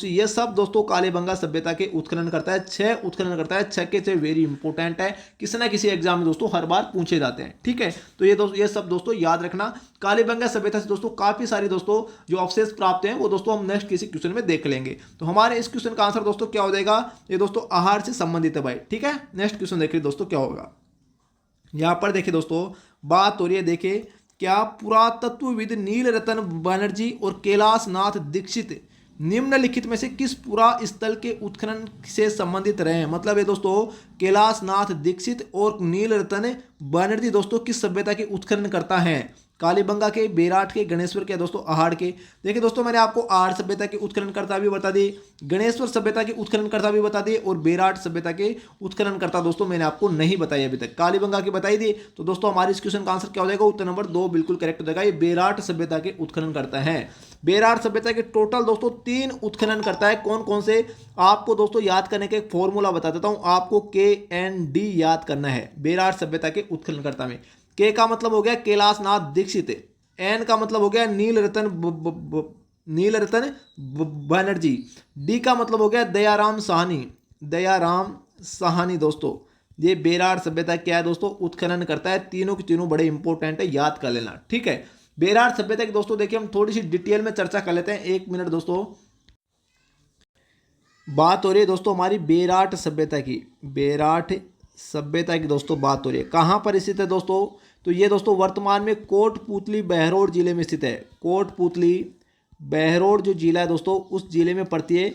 [SPEAKER 1] ये सब दोस्तों कालीबंगा सभ्यता के उत्खनन करता है। 6 उत्खनन करता है, 6 के 6 वेरी इंपॉर्टेंट है, किसी ना किसी एग्जाम में दोस्तों हर बार पूछे जाते हैं, ठीक है। तो ये सब दोस्तों याद रखना। कालीबंगा सभ्यता से दोस्तों काफी सारी दोस्तों जो अवशेष प्राप्त हैं वो दोस्तों हम नेक्स्ट किसी क्वेश्चन में देख लेंगे। तो हमारे इस क्वेश्चन का आंसर दोस्तों क्या हो जाएगा? ये दोस्तों आहार से संबंधित है भाई, ठीक है। नेक्स्ट क्वेश्चन देखिए दोस्तों क्या होगा। यहाँ पर देखिए दोस्तों बात हो रही है, देखिए क्या पुरातत्वविद नीलरतन बनर्जी और कैलाश नाथ दीक्षित निम्नलिखित में से किस पुरा स्थल के उत्खनन से संबंधित रहे हैं? मतलब ये दोस्तों कैलाश नाथ दीक्षित और नीलरतन बनर्जी दोस्तों किस सभ्यता के उत्खनन करता है? कालीबंगा के, बेराट के, गणेश्वर के, दोस्तों आहड़ के। देखिए दोस्तों मैंने आपको आहड़ सभ्यता के उत्खननकर्ता भी बता दिए, गणेश्वर सभ्यता के उत्खननकर्ता भी बता दिए, और बेराट सभ्यता के उत्खननकर्ता दोस्तों मैंने आपको नहीं बताई अभी तक, कालीबंगा की बताई दी। तो दोस्तों हमारे इस क्वेश्चन का आंसर क्या हो जाएगा? उत्तर नंबर 2 बिल्कुल करेक्ट हो जाएगा। ये बेराट सभ्यता के उत्खनन करता है। बेराट सभ्यता के टोटल दोस्तों 3 उत्खनन करता है। कौन कौन से? आपको दोस्तों याद करने का एक फॉर्मूला बता देता हूं, आपको KND याद करना है बेराट सभ्यता के उत्खननकर्ता में। K का मतलब हो गया कैलाश नाथ दीक्षित, N का मतलब हो गया नीलरतन बनर्जी, D का मतलब हो गया दयाराम साहनी दोस्तों। ये बेराट सभ्यता क्या है दोस्तों? उत्खनन करता है। तीनों के तीनों बड़े इंपॉर्टेंट है, याद कर लेना, ठीक है। बेराट सभ्यता की दोस्तों देखिए हम थोड़ी सी डिटेल में चर्चा कर लेते हैं। एक मिनट दोस्तों, बात हो रही है दोस्तों हमारी बेराट सभ्यता की, बेराट सभ्यता की दोस्तों बात हो रही है। कहां पर स्थित है दोस्तों? तो ये दोस्तों वर्तमान में कोटपुतली बहरोड जिले में स्थित है। कोटपुतली बहरोड जो जिला है दोस्तों उस जिले में पड़ती है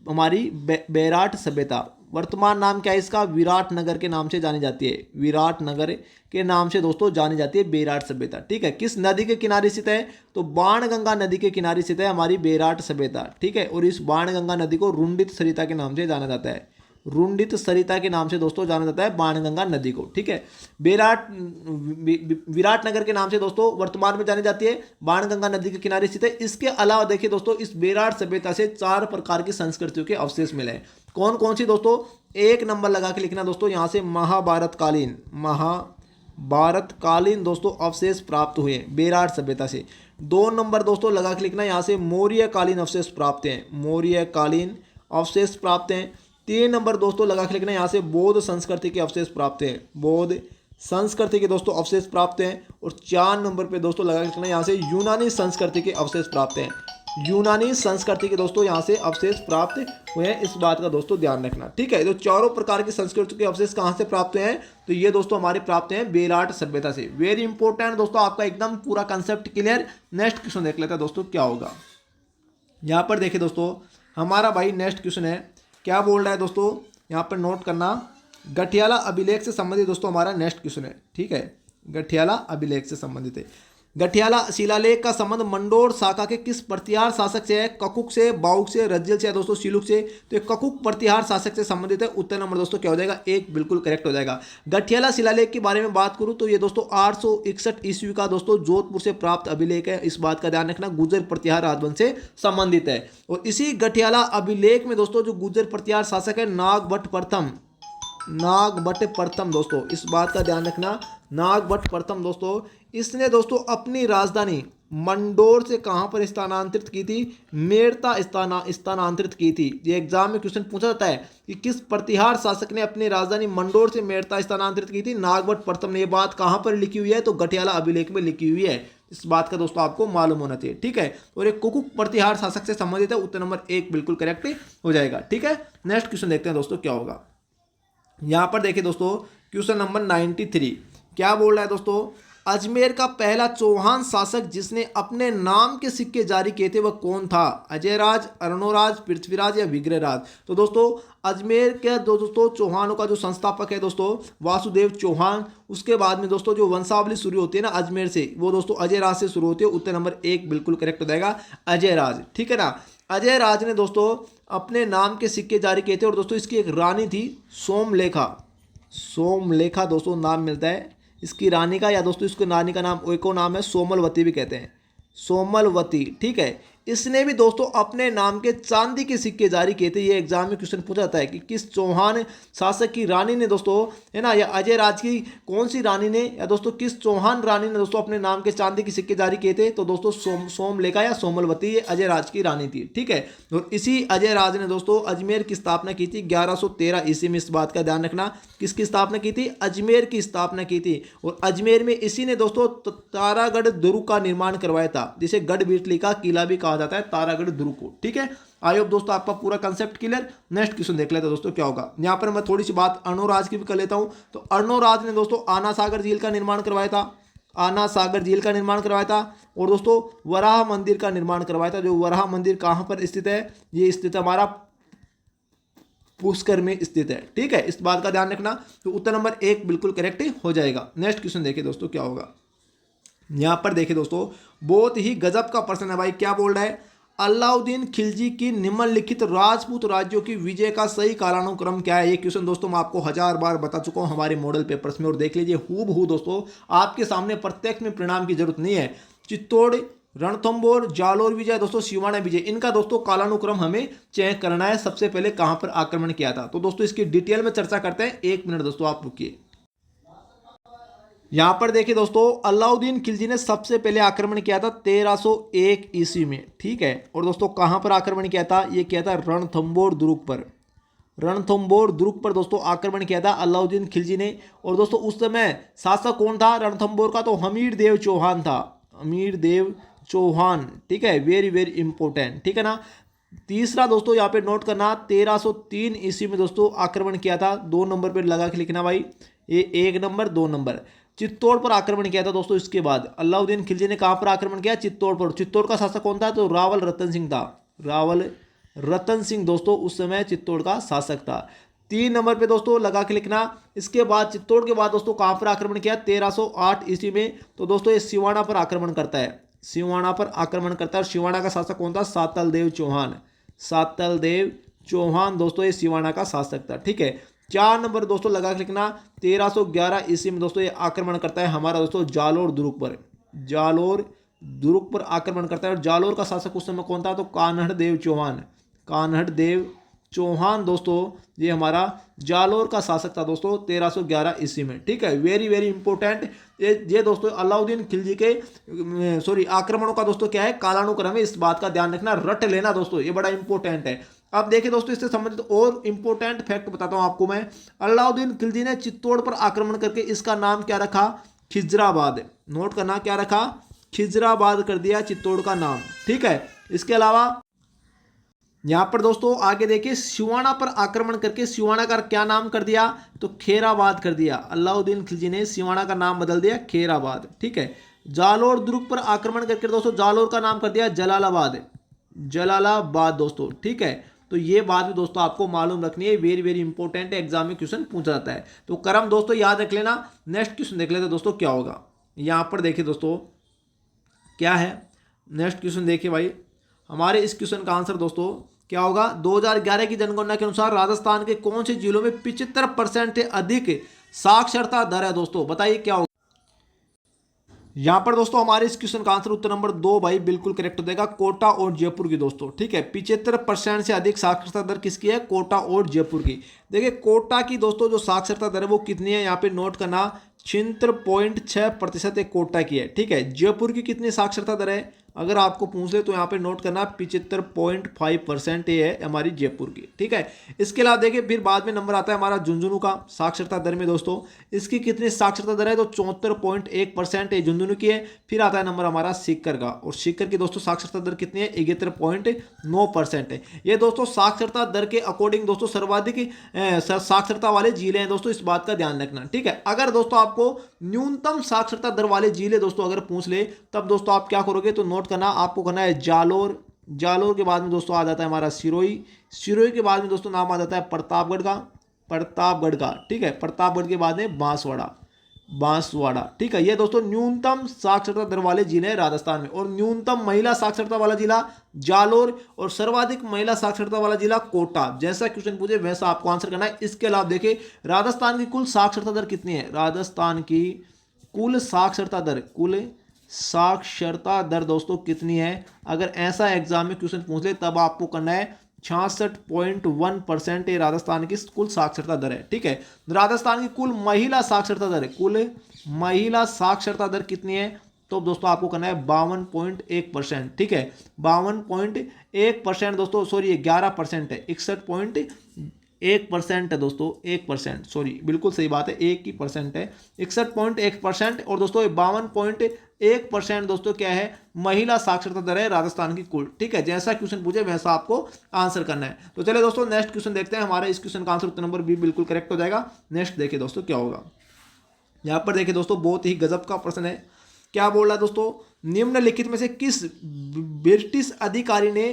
[SPEAKER 1] हमारी बेराट सभ्यता। वर्तमान नाम क्या है इसका? विराटनगर के नाम से जानी जाती है। विराटनगर के नाम से दोस्तों जानी जाती है बेराट सभ्यता, ठीक है। किस नदी के किनारे स्थित है? तो बाणगंगा नदी के किनारे स्थित है हमारी बेराट सभ्यता, ठीक है। और इस बाणगंगा नदी को रुंडित सरिता के नाम से जाना जाता है। रुंडित सरिता के नाम से दोस्तों जाना जाता है बाणगंगा नदी को, ठीक है। विराटनगर के नाम से दोस्तों वर्तमान में जानी जाती है, बाणगंगा नदी के किनारे स्थित है। इसके अलावा देखिए दोस्तों इस बेराट सभ्यता से 4 प्रकार की संस्कृतियों के अवशेष मिले हैं। कौन कौन सी दोस्तों? 1 नंबर लगा के लिखना दोस्तों, यहाँ से महाभारतकालीन दोस्तों अवशेष प्राप्त हुए बेराट सभ्यता से। 2 नंबर दोस्तों लगा के लिखना, यहाँ से मौर्यकालीन अवशेष प्राप्त हैं, मौर्यकालीन अवशेष प्राप्त हैं। 3 नंबर दोस्तों लगा के लिखना, यहाँ से बौद्ध संस्कृति के अवशेष प्राप्त हैं, बौद्ध संस्कृति के दोस्तों अवशेष प्राप्त हैं। और 4 नंबर पे दोस्तों लगा के रखना यहाँ से यूनानी संस्कृति के अवशेष प्राप्त हैं। यूनानी संस्कृति के दोस्तों यहाँ से अवशेष प्राप्त हुए हैं, इस बात का दोस्तों ध्यान रखना। ठीक है, तो चारों प्रकार की संस्कृति के अवशेष कहाँ से प्राप्त हुए हैं, तो ये दोस्तों हमारे प्राप्त हैं बेलाट सभ्यता से। वेरी इंपॉर्टेंट दोस्तों, आपका एकदम पूरा कंसेप्ट क्लियर। नेक्स्ट क्वेश्चन देख लेते हैं दोस्तों क्या होगा। यहाँ पर देखिए दोस्तों हमारा भाई नेक्स्ट क्वेश्चन है, क्या बोल रहा है दोस्तों, यहाँ पर नोट करना। गठियाला अभिलेख से संबंधित दोस्तों हमारा नेक्स्ट क्वेश्चन है। ठीक है, गठियाला अभिलेख से संबंधित है। गठियाला शिलालेख का संबंध मंडोर शाखा के किस प्रतिहार शासक से है, ककुक से, बाउक से, रज्जल से, दोस्तों शिलुक से। तो ये ककुक प्रतिहार शासक से संबंधित है। उत्तर नंबर दोस्तों क्या हो जाएगा, एक बिल्कुल करेक्ट हो जाएगा। गठियाला शिलालेख के बारे में बात करूं तो ये दोस्तों 861 ईस्वी का दोस्तों जोधपुर से प्राप्त अभिलेख है, इस बात का ध्यान रखना। गुर्जर प्रतिहार राजवंश से संबंधित है। और इसी गठियाला अभिलेख में दोस्तों जो गुर्जर प्रतिहार शासक है नागभट्ट प्रथम, नागभट्ट प्रथम दोस्तों, इस बात का ध्यान रखना। नागभट्ट प्रथम दोस्तों, इसने दोस्तों अपनी राजधानी मंडोर से कहां पर स्थानांतरित की थी, मेड़ता स्थानांतरित की थी। ये एग्जाम में क्वेश्चन पूछा जाता है कि किस प्रतिहार शासक ने अपनी राजधानी मंडोर से मेड़ता स्थानांतरित की थी, नागभट्ट प्रथम ने। ये बात कहां पर लिखी हुई है, तो गठियाला अभिलेख में लिखी हुई है, इस बात का दोस्तों आपको मालूम होना चाहिए। ठीक है, और एक कुकुक प्रतिहार शासक से संबंधित है। उत्तर नंबर एक बिल्कुल करेक्ट हो जाएगा। ठीक है, नेक्स्ट क्वेश्चन देखते हैं दोस्तों क्या होगा। यहां पर देखिए दोस्तों क्वेश्चन नंबर 93 क्या बोल रहा है दोस्तों, अजमेर का पहला चौहान शासक जिसने अपने नाम के सिक्के जारी किए थे वह कौन था, अजयराज, अर्णोराज, पृथ्वीराज या विग्रहराज। तो दोस्तों अजमेर के दोस्तों चौहानों का जो संस्थापक है दोस्तों वासुदेव चौहान। उसके बाद में दोस्तों जो वंशावली शुरू होती है ना अजमेर से, वो दोस्तों अजयराज से शुरू होती है। उत्तर नंबर एक बिल्कुल करेक्ट हो जाएगा, अजयराज। ठीक है ना, अजयराज ने दोस्तों अपने नाम के सिक्के जारी किए थे। और दोस्तों इसकी एक रानी थी सोमलेखा, सोमलेखा दोस्तों नाम मिलता है इसकी रानी का, या दोस्तों इसको रानी का नाम एक और नाम है सोमलवती भी कहते हैं, सोमलवती। ठीक है, इसने भी दोस्तों अपने नाम के चांदी के सिक्के जारी किए थे। ये एग्जाम में क्वेश्चन पूछा जाता है कि किस चौहान शासक की रानी ने दोस्तों, है ना, या अजय राज की कौन सी रानी ने, या दोस्तों किस चौहान रानी ने दोस्तों अपने नाम के चांदी के सिक्के जारी किए थे। तो दोस्तों सोमलेखा या सोमलवती ये अजय राज की रानी थी। ठीक है, और इसी अजय राज ने दोस्तों अजमेर की स्थापना की थी 1113 ईस्वी में, इस बात का ध्यान रखना। किसकी स्थापना की थी, अजमेर की स्थापना की थी। और अजमेर में इसी ने दोस्तों तारागढ़ दुर्ग का निर्माण करवाया था, जिसे गढ़ बिटली का किला भी कहा जाता है, तारागढ़ दुर्ग को। ठीक है, आई होप दोस्तों आपका पूरा कंसेप्ट क्लियर। नेक्स्ट क्वेश्चन देख लेते हैं दोस्तों क्या होगा। यहां पर मैं थोड़ी सी बात अर्णोराज की भी कर लेता हूं। तो अर्णोराज ने दोस्तों आना सागर झील का निर्माण करवाया था, आना सागर झील का निर्माण करवाया था। और दोस्तों वराह मंदिर का निर्माण करवाया था। जो वराह मंदिर कहां पर स्थित है, ये स्थित है हमारा पुष्कर में स्थित है। ठीक है, इस बात का ध्यान रखना। तो उत्तर नंबर एक बिल्कुल करेक्ट हो जाएगा। नेक्स्ट क्वेश्चन देखिए दोस्तों क्या होगा। यहां पर देखिए दोस्तों बहुत ही गजब का प्रश्न है भाई। क्या बोल रहा है, अलाउद्दीन खिलजी की निम्नलिखित राजपूत राज्यों की विजय का सही कालानुक्रम क्या है। ये क्वेश्चन दोस्तों मैं आपको 1000 बार बता चुका हूं हमारे मॉडल पेपर्स में, और देख लीजिए हूबहू दोस्तों आपके सामने, प्रत्यक्ष में परिणाम की जरूरत नहीं है। चित्तौड़, रणथंबोर, जालोर विजय, दोस्तों सिवाना विजय, इनका दोस्तों कालानुक्रम हमें चेक करना है। सबसे पहले कहां पर आक्रमण किया था, तो दोस्तों इसकी डिटेल में चर्चा करते हैं। 1 मिनट दोस्तों आप रुकिए। यहां पर देखिए दोस्तों अलाउद्दीन खिलजी ने सबसे पहले आक्रमण किया था 1301 ईस्वी में। ठीक है, और दोस्तों कहां पर आक्रमण किया था, ये किया था रणथंबोर दुर्ग पर, रणथंबोर दुर्ग पर दोस्तों आक्रमण किया था अलाउद्दीन खिलजी ने। और दोस्तों उस समय शासक कौन था रणथंबोर का, तो हमीर देव चौहान था, हमीर देव चौहान। ठीक है, वेरी वेरी इंपॉर्टेंट। ठीक है ना, तीसरा दोस्तों यहाँ पे नोट करना 1303 ईस्वी में दोस्तों आक्रमण किया था। 2 नंबर पे लगा के लिखना भाई, ये 1 नंबर 2 नंबर। चित्तौड़ पर आक्रमण किया था दोस्तों। इसके बाद अलाउद्दीन खिलजी ने कहां पर आक्रमण किया, चित्तौड़ पर। चित्तौड़ का शासक कौन था, तो रावल रतन सिंह था, रावल रतन सिंह दोस्तों उस समय चित्तौड़ का शासक था। 3 नंबर पे दोस्तों लगा के लिखना। इसके बाद चित्तौड़ के बाद दोस्तों कहां पर आक्रमण किया, 1308 ईस्वी में। तो दोस्तों ये सिवाना पर आक्रमण करता है, सिवाना पर आक्रमण करता है। और सिवाना का शासक कौन था, सातल देव चौहान, सातल देव चौहान दोस्तों ये सिवाना का शासक था। ठीक है, 4 नंबर दोस्तों लगा के लिखना 1311 ईस्वी में दोस्तों ये आक्रमण करता है हमारा दोस्तों जालोर दुर्ग पर, जालोर दुर्ग पर आक्रमण करता है। और जालोर का शासक उस समय कौन था, तो कान्हड़ देव चौहान, कान्हड़ देव चौहान दोस्तों ये हमारा जालोर का शासक था दोस्तों 1311 ईस्वी में। ठीक है, वेरी वेरी इंपॉर्टेंट। ये दोस्तों अलाउद्दीन खिलजी के आक्रमणों का दोस्तों क्या है, कालानुक्रम है, इस बात का ध्यान रखना, रट लेना दोस्तों, ये बड़ा इंपॉर्टेंट है। अब देखिए दोस्तों, इससे संबंधित और इंपॉर्टेंट फैक्ट बताता हूं आपको मैं। अलाउद्दीन खिलजी ने चित्तौड़ पर आक्रमण करके इसका नाम क्या रखा? खिजराबाद। नोट करना, क्या रखा? खिजराबाद कर दिया चित्तौड़ का नाम, ठीक है। इसके अलावा यहां पर दोस्तों आगे देखिए, सिवाना पर आक्रमण करके सिवाना का क्या नाम कर दिया? तो खेराबाद कर दिया। अलाउद्दीन खिलजी ने सिवाना का नाम बदल दिया खेराबाद, ठीक है। जालोर दुर्ग पर आक्रमण करके दोस्तों जालोर का नाम कर दिया जलालाबाद, जलालाबाद दोस्तों, ठीक है। तो ये बात भी दोस्तों आपको मालूम रखनी है, वेरी वेरी इंपॉर्टेंट है, एग्जाम में क्वेश्चन पूछा जाता है। तो क्रम दोस्तों याद रख लेना। नेक्स्ट क्वेश्चन देख लेते हैं दोस्तों क्या होगा। यहां पर देखिए दोस्तों क्या है, नेक्स्ट क्वेश्चन देखिए भाई, हमारे इस क्वेश्चन का आंसर दोस्तों क्या होगा? 2011 की जनगणना के अनुसार राजस्थान के कौन से जिलों में 75% से अधिक साक्षरता दर है दोस्तों? बताइए क्या होगा। यहां पर दोस्तों हमारे इस क्वेश्चन का आंसर उत्तर नंबर 2 भाई बिल्कुल करेक्ट हो जाएगा, कोटा और जयपुर की दोस्तों, ठीक है। 75% से अधिक साक्षरता दर किसकी है? कोटा और जयपुर की। देखिए कोटा की दोस्तों जो साक्षरता दर है वो कितनी है, यहाँ पे नोट करना, 76.6% एक कोटा की है, ठीक है। जयपुर की कितनी साक्षरता दर है अगर आपको पूछ ले तो यहाँ पे नोट करना 75.5% ये है हमारी जयपुर की, ठीक है। इसके अलावा देखिए फिर बाद में नंबर आता है हमारा झुंझुनू का साक्षरता दर में दोस्तों, इसकी कितनी साक्षरता दर है? तो 74.1% ये झुंझुनू की है। फिर आता है नंबर हमारा सीकर का, और सीकर की दोस्तों साक्षरता दर कितनी है? 71.9% है। ये दोस्तों साक्षरता दर के अकॉर्डिंग दोस्तों सर्वाधिक साक्षरता वाले जिले हैं दोस्तों, इस बात का ध्यान रखना, ठीक है। अगर दोस्तों आपको न्यूनतम साक्षरता दर वाले जिले दोस्तों अगर पूछ ले तब दोस्तों आप क्या करोगे? तो नोट करना, आपको करना है जालोर, जालोर के बाद में दोस्तों आ जाता है हमारा सिरोही, सिरोही के बाद में दोस्तों नाम आ जाता है प्रतापगढ़ का, प्रतापगढ़ का, ठीक है। प्रतापगढ़ के बाद में बांसवाड़ा, बांसवाड़ा, ठीक है। ये दोस्तों न्यूनतम साक्षरता दर वाले जिले हैं राजस्थान में, और न्यूनतम महिला साक्षरता वाला जिला जालोर, और सर्वाधिक महिला साक्षरता वाला जिला कोटा। जैसा क्वेश्चन पूछे वैसा आपको आंसर करना है। इसके अलावा देखिए राजस्थान की कुल साक्षरता दर कितनी है? राजस्थान की कुल साक्षरता दर, कुल साक्षरता दर दोस्तों कितनी है? अगर ऐसा एग्जाम में क्वेश्चन पूछ ले तब आपको करना है 66.1% ये राजस्थान की कुल साक्षरता दर है, ठीक है। राजस्थान की कुल महिला साक्षरता दर है, कुल महिला साक्षरता दर कितनी है? तो दोस्तों आपको करना है 52.1%, ठीक है। 52.1% दोस्तों, सॉरी ये 11% है, 61.1% है दोस्तों, 1%, सॉरी बिल्कुल सही बात है, 1% है, 61.1%। और दोस्तों 52.1% दोस्तों क्या है? महिला साक्षरता दर है राजस्थान की कुल, ठीक है। जैसा क्वेश्चन पूछे वैसा आपको आंसर करना है। तो चलिए दोस्तों नेक्स्ट क्वेश्चन देखते हैं। हमारे इस क्वेश्चन का आंसर उत्तर नंबर बी बिल्कुल करेक्ट हो जाएगा। नेक्स्ट देखिए दोस्तों क्या होगा। यहां पर देखिए दोस्तों बहुत ही गजब का प्रश्न है। क्या बोल रहा है दोस्तों? निम्नलिखित में से किस ब्रिटिश अधिकारी ने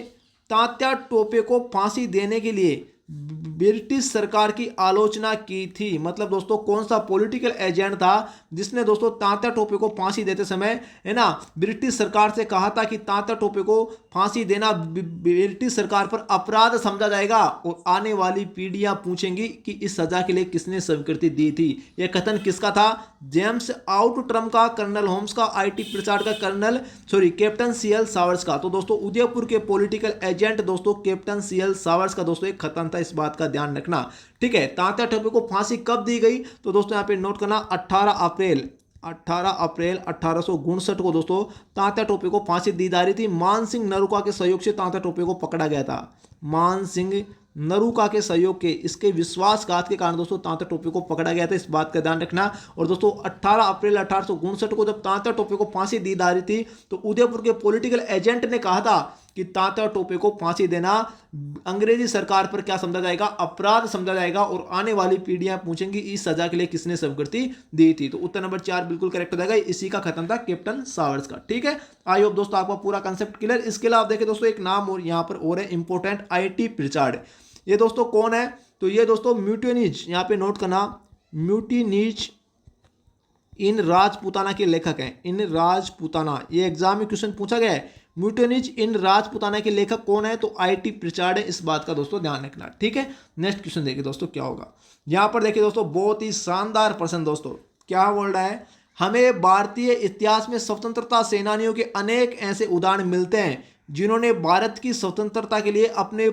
[SPEAKER 1] तात्या टोपे को फांसी देने के लिए ब्रिटिश सरकार की आलोचना की थी? मतलब दोस्तों कौन सा पॉलिटिकल एजेंट था जिसने दोस्तों तात्या टोपे को फांसी देते समय है ना ब्रिटिश सरकार से कहा था कि तात्या टोपे को फांसी देना ब्रिटिश सरकार पर अपराध समझा जाएगा, और आने वाली पीढ़ियां पूछेंगी कि इस सजा के लिए किसने स्वीकृति दी थी। यह कथन किसका था? जेम्स आउटट्रम का, कर्नल होम्स का, आईटी प्रचार का कर्नल कैप्टन सीएल सावर्स का। तो दोस्तों उदयपुर के पॉलिटिकल एजेंट दोस्तों कैप्टन सीएल सावर्स का दोस्तों एक कथन था, इस बात का ध्यान रखना, ठीक है। तात्या टोपे को फांसी कब दी गई? तो दोस्तों यहाँ पे नोट करना 18 अप्रैल 1859 को दोस्तों तात्या टोपे को फांसी दी जा रही थी। मान सिंह नरूका के सहयोग से तात्या टोपे को पकड़ा गया था। मान सिंह नरूका के सहयोग के, इसके विश्वासघात के कारण दोस्तों तात्या टोपे को पकड़ा गया था, इस बात का ध्यान रखना। और दोस्तों 18 अप्रैल 1859 को जब तात्या टोपे को फांसी दी जा रही थी तो उदयपुर के पॉलिटिकल एजेंट ने कहा था कि तात्या टोपे को फांसी देना अंग्रेजी सरकार पर क्या समझा जाएगा? अपराध समझा जाएगा, और आने वाली पीढ़ियां पूछेंगी इस सजा के लिए किसने स्वीकृति दी थी। तो उत्तर नंबर 4 बिल्कुल करेक्ट हो जाएगा। इसी का खत्म था कैप्टन सावर्स का, ठीक है। आई होप दोस्तों आपका पूरा कंसेप्ट क्लियर। इसके अलावा देखिए दोस्तों एक नाम और यहां पर और है इंपॉर्टेंट, आईटी प्रिचार्ड। ये दोस्तों कौन है? तो ये दोस्तों म्यूटिनीज, यहां पे नोट करना, म्यूटिनीज इन राजपूताना के लेखक हैं। इन राजपूताना, ये एग्जाम में क्वेश्चन पूछा गया है। म्यूटिनीज इन राजपूताना के लेखक कौन है? तो आईटी प्रिचार्ड है, इस बात का दोस्तों ध्यान रखना, ठीक है। नेक्स्ट क्वेश्चन देखिए दोस्तों क्या होगा। यहां पर देखिए दोस्तों बहुत ही शानदार प्रश्न दोस्तों, क्या बोल रहा है? हमें भारतीय इतिहास में स्वतंत्रता सेनानियों के अनेक ऐसे उदाहरण मिलते हैं जिन्होंने भारत की स्वतंत्रता के लिए अपने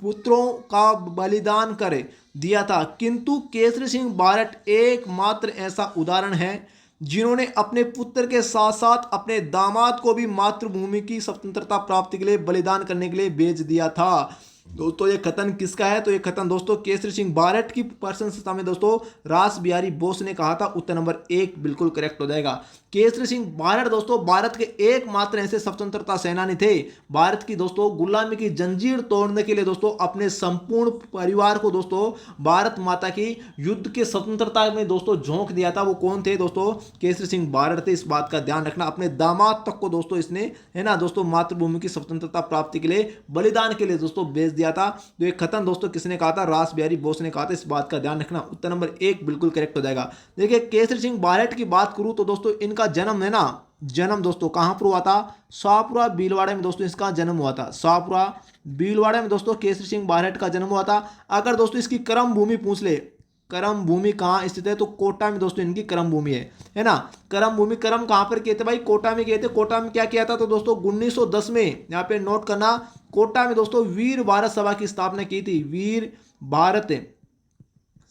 [SPEAKER 1] पुत्रों का बलिदान कर दिया था, किंतु केसरी सिंह बारट एकमात्र ऐसा उदाहरण है जिन्होंने अपने पुत्र के साथ साथ अपने दामाद को भी मातृभूमि की स्वतंत्रता प्राप्ति के लिए बलिदान करने के लिए भेज दिया था। दोस्तों ये कथन किसका है? तो ये कथन दोस्तों केसरी सिंह भारत की प्रशंसा में दोस्तों रास बिहारी बोस ने कहा था। उत्तर नंबर 1 बिल्कुल करेक्ट हो जाएगा। केसरी सिंह भारत दोस्तों भारत के एकमात्र ऐसे स्वतंत्रता सेनानी थे, भारत की दोस्तों गुलामी की जंजीर तोड़ने के लिए दोस्तों अपने संपूर्ण परिवार को दोस्तों भारत माता की युद्ध के स्वतंत्रता में दोस्तों झोंक दिया था। वो कौन थे दोस्तों? केसरी सिंह भारत थे। इस बात का ध्यान रखना। अपने दामाद तक को दोस्तों इसने है ना दोस्तों मातृभूमि की स्वतंत्रता प्राप्ति के लिए बलिदान के लिए दोस्तों बेच दिया था। तो ये कथन दोस्तों किसने कहा था? रास बिहारी बोस ने कहा था। इस बात का ध्यान रखना। उत्तर नंबर 1 बिल्कुल करेक्ट हो जाएगा। देखिए केसरी सिंह भारत की बात करूं तो दोस्तों इनका जन्म है ना, जन्म दोस्तों कहां पर हुआ था? शाहपुरा भीलवाड़ा में दोस्तों इसका जन्म हुआ था। शाहपुरा भीलवाड़ा में दोस्तों केसरी सिंह भारत का जन्म हुआ था। अगर दोस्तों इसकी कर्म भूमि पूछ ले, कर्म भूमि कहाँ स्थित है? तो कोटा में दोस्तों इनकी कर्म भूमि है ना। कर्म भूमि कर्म कहाँ पर किए थे भाई? कोटा में किए थे। कोटा में क्या किया था? तो दोस्तों 1910 में, यहाँ पे नोट करना, कोटा में दोस्तों वीर भारत सभा की स्थापना की थी। वीर भारत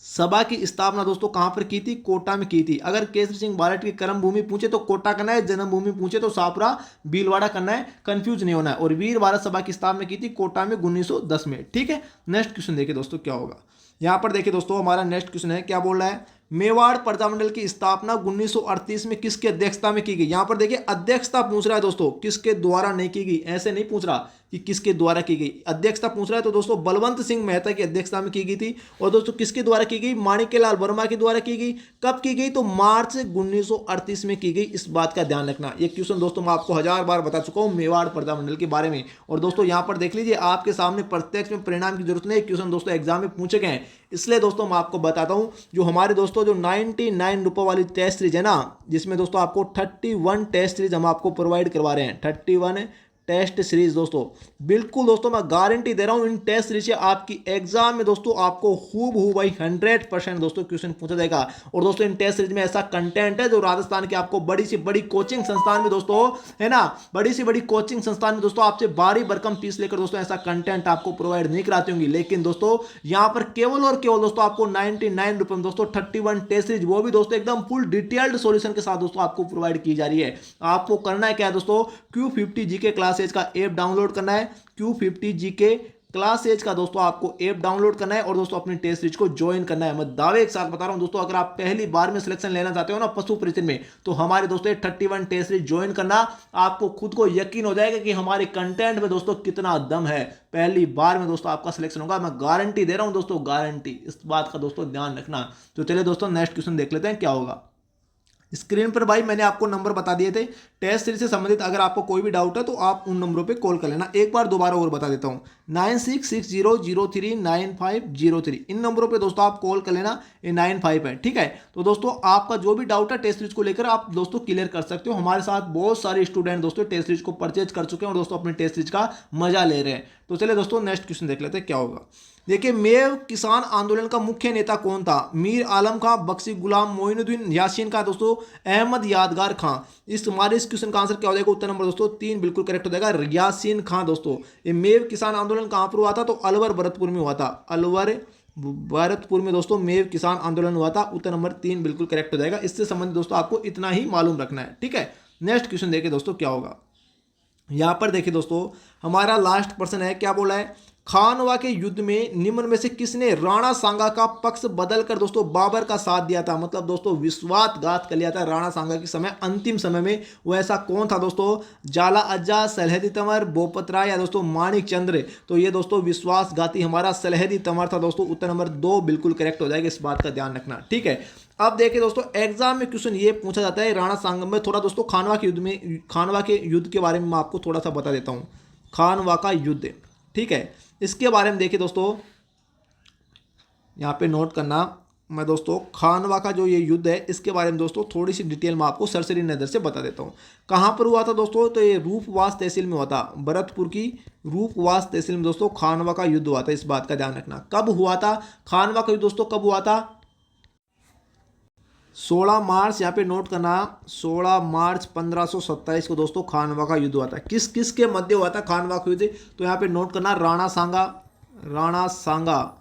[SPEAKER 1] सभा की स्थापना दोस्तों कहां पर की थी? कोटा में की थी। अगर केसरी सिंह भारत की कर्म भूमि पूछे तो कोटा करना है, जन्मभूमि पूछे तो शाहपुरा भीलवाड़ा करना है, कंफ्यूज नहीं होना है। और वीर भारत सभा की स्थापना की थी कोटा में 1910 में। ठीक है, नेक्स्ट क्वेश्चन देखिए दोस्तों क्या होगा। यहां पर देखिए दोस्तों हमारा नेक्स्ट क्वेश्चन है, क्या बोल रहा है? मेवाड़ प्रजामंडल की स्थापना 1938 में किसकी अध्यक्षता में की गई? यहां पर देखिए अध्यक्षता पूछ रहा है दोस्तों, किसके द्वारा नहीं की गई, ऐसे नहीं पूछ रहा कि किसके द्वारा की गई। अध्यक्षता पूछ रहा है तो दोस्तों बलवंत सिंह मेहता की अध्यक्षता में की गई थी। और दोस्तों किसके द्वारा की गई? माणिक्यलाल वर्मा के द्वारा की गई। कब की गई? तो मार्च 1938 में की गई। इस बात का ध्यान रखना। ये क्वेश्चन दोस्तों मैं आपको 1000 बार बता चुका हूं मेवाड़ प्रजामंडल के बारे में। और दोस्तों यहां पर देख लीजिए, आपके सामने प्रत्यक्ष में परिणाम की जरूरत नहीं, क्वेश्चन दोस्तों एग्जाम में पूछे गए हैं, इसलिए दोस्तों मैं आपको बताता हूं। जो हमारे दोस्तों जो 99 रुपए वाली टेस्ट सीरीज है ना, जिसमें दोस्तों आपको 31 टेस्ट सीरीज हम आपको प्रोवाइड करवा रहे हैं। 31 टेस्ट सीरीज दोस्तों, बिल्कुल दोस्तों मैं गारंटी दे रहा हूं इन टेस्ट सीरीज से आपकी एग्जाम में दोस्तों आपको हूबहू भाई 100% दोस्तों क्वेश्चन पूछा जाएगा। और दोस्तों इन टेस्ट सीरीज में ऐसा कंटेंट है जो राजस्थान के आपको बड़ी से बड़ी कोचिंग संस्थान में दोस्तों है ना, बड़ी से बड़ी कोचिंग संस्थान में दोस्तों आपसे भारी भरकम फीस लेकर दोस्तों ऐसा कंटेंट आपको प्रोवाइड नहीं कराती होंगी। लेकिन दोस्तों यहां पर केवल और केवल दोस्तों आपको 99 रुपए में दोस्तों 31 टेस्ट सीरीज, वो भी दोस्तों एकदम फुल डिटेल्ड सॉल्यूशन के साथ दोस्तों आपको प्रोवाइड की जा रही है। आपको करना है क्या है दोस्तों? Q50 जीके क्लास एज का ऐप डाउनलोड करना है। Q50 जीके क्लास एज का दोस्तों आपको ऐप डाउनलोड करना है और दोस्तों अपनी टेस्ट सीरीज को ज्वाइन करना है। मैं दावे के साथ बता रहा हूं दोस्तों, अगर आप पहली बार में सिलेक्शन लेना चाहते हो ना पशु परिचय में, तो हमारे दोस्तों 31 टेस्ट सीरीज ज्वाइन करना। आपको खुद को यकीन हो जाएगा कि हमारे कंटेंट में दोस्तों कितना दम है। पहली बार में दोस्तों आपका सिलेक्शन होगा, मैं गारंटी दे रहा हूं दोस्तों, गारंटी। इस बात का दोस्तों ध्यान रखना। तो चलिए दोस्तों नेक्स्ट क्वेश्चन देख लेते हैं क्या होगा। स्क्रीन पर भाई मैंने आपको नंबर बता दिए थे टेस्ट सीरीज से संबंधित। अगर आपको कोई भी डाउट है तो आप उन नंबरों पे कॉल कर लेना। एक बार दोबारा और बता देता हूँ, 9660039503 इन नंबरों पे दोस्तों आप कॉल कर लेना। ये 95 है, ठीक है। तो दोस्तों आपका जो भी डाउट है टेस्ट सीरीज को लेकर आप दोस्तों क्लियर कर सकते हो। हमारे साथ बहुत सारे स्टूडेंट दोस्तों टेस्ट सीरीज को परचेज कर चुके हैं और दोस्तों अपनी टेस्ट सीरीज का मजा ले रहे हैं। तो चलिए दोस्तों नेक्स्ट क्वेश्चन देख लेते हैं क्या होगा। देखिए मेव किसान आंदोलन का मुख्य नेता कौन था? मीर आलम खां, बख्शी गुलाम मोइनुद्दीन, यासीन खां, दोस्तों अहमद यादगार खां। हमारे इस क्वेश्चन का आंसर क्या हो जाएगा? उत्तर नंबर दोस्तों 3 बिल्कुल करेक्ट हो जाएगा, यासीन खां। दोस्तों ये मेव किसान आंदोलन कहां पर हुआ था? तो अलवर भरतपुर में हुआ था। अलवर भरतपुर में दोस्तों मेव किसान आंदोलन हुआ था। उत्तर नंबर 3 बिल्कुल करेक्ट हो जाएगा। इससे संबंधित दोस्तों आपको इतना ही मालूम रखना है, ठीक है। नेक्स्ट क्वेश्चन देखिए दोस्तों क्या होगा। यहां पर देखिए दोस्तों हमारा लास्ट प्रश्न है, क्या बोला है? खानवा के युद्ध में निम्न में से किसने राणा सांगा का पक्ष बदलकर दोस्तों बाबर का साथ दिया था? मतलब दोस्तों विश्वासघात कर लिया था राणा सांगा के समय, अंतिम समय में। वो ऐसा कौन था दोस्तों? जाला अज्जा, सलहदी तंवर, बोपत राय या दोस्तों माणिक चंद्र। तो ये दोस्तों विश्वासघाती हमारा सलहदी तंवर था दोस्तों। उत्तर नंबर 2 बिल्कुल करेक्ट हो जाएगा। इस बात का ध्यान रखना, ठीक है। अब देखिए दोस्तों एग्जाम में क्वेश्चन ये पूछा जाता है राणा सांगा में, थोड़ा दोस्तों खानवा के युद्ध के बारे में मैं आपको थोड़ा सा बता देता हूँ। खानवा का युद्ध, ठीक है, इसके बारे में देखिए दोस्तों यहाँ पे नोट करना। मैं दोस्तों खानवा का जो ये युद्ध है इसके बारे में दोस्तों थोड़ी सी डिटेल में आपको सरसरी नज़र से बता देता हूँ। कहाँ पर हुआ था दोस्तों? तो ये रूपवास तहसील में हुआ था। भरतपुर की रूपवास तहसील में दोस्तों खानवा का युद्ध हुआ था। इस बात का ध्यान रखना। कब हुआ था खानवा का युद्ध दोस्तों? कब हुआ था? 16 मार्च, यहाँ पे नोट करना, 16 मार्च 1527 को दोस्तों खानवा का युद्ध हुआ था। किस किस के मध्य हुआ था खानवा का युद्ध? तो यहाँ पे नोट करना राणा सांगा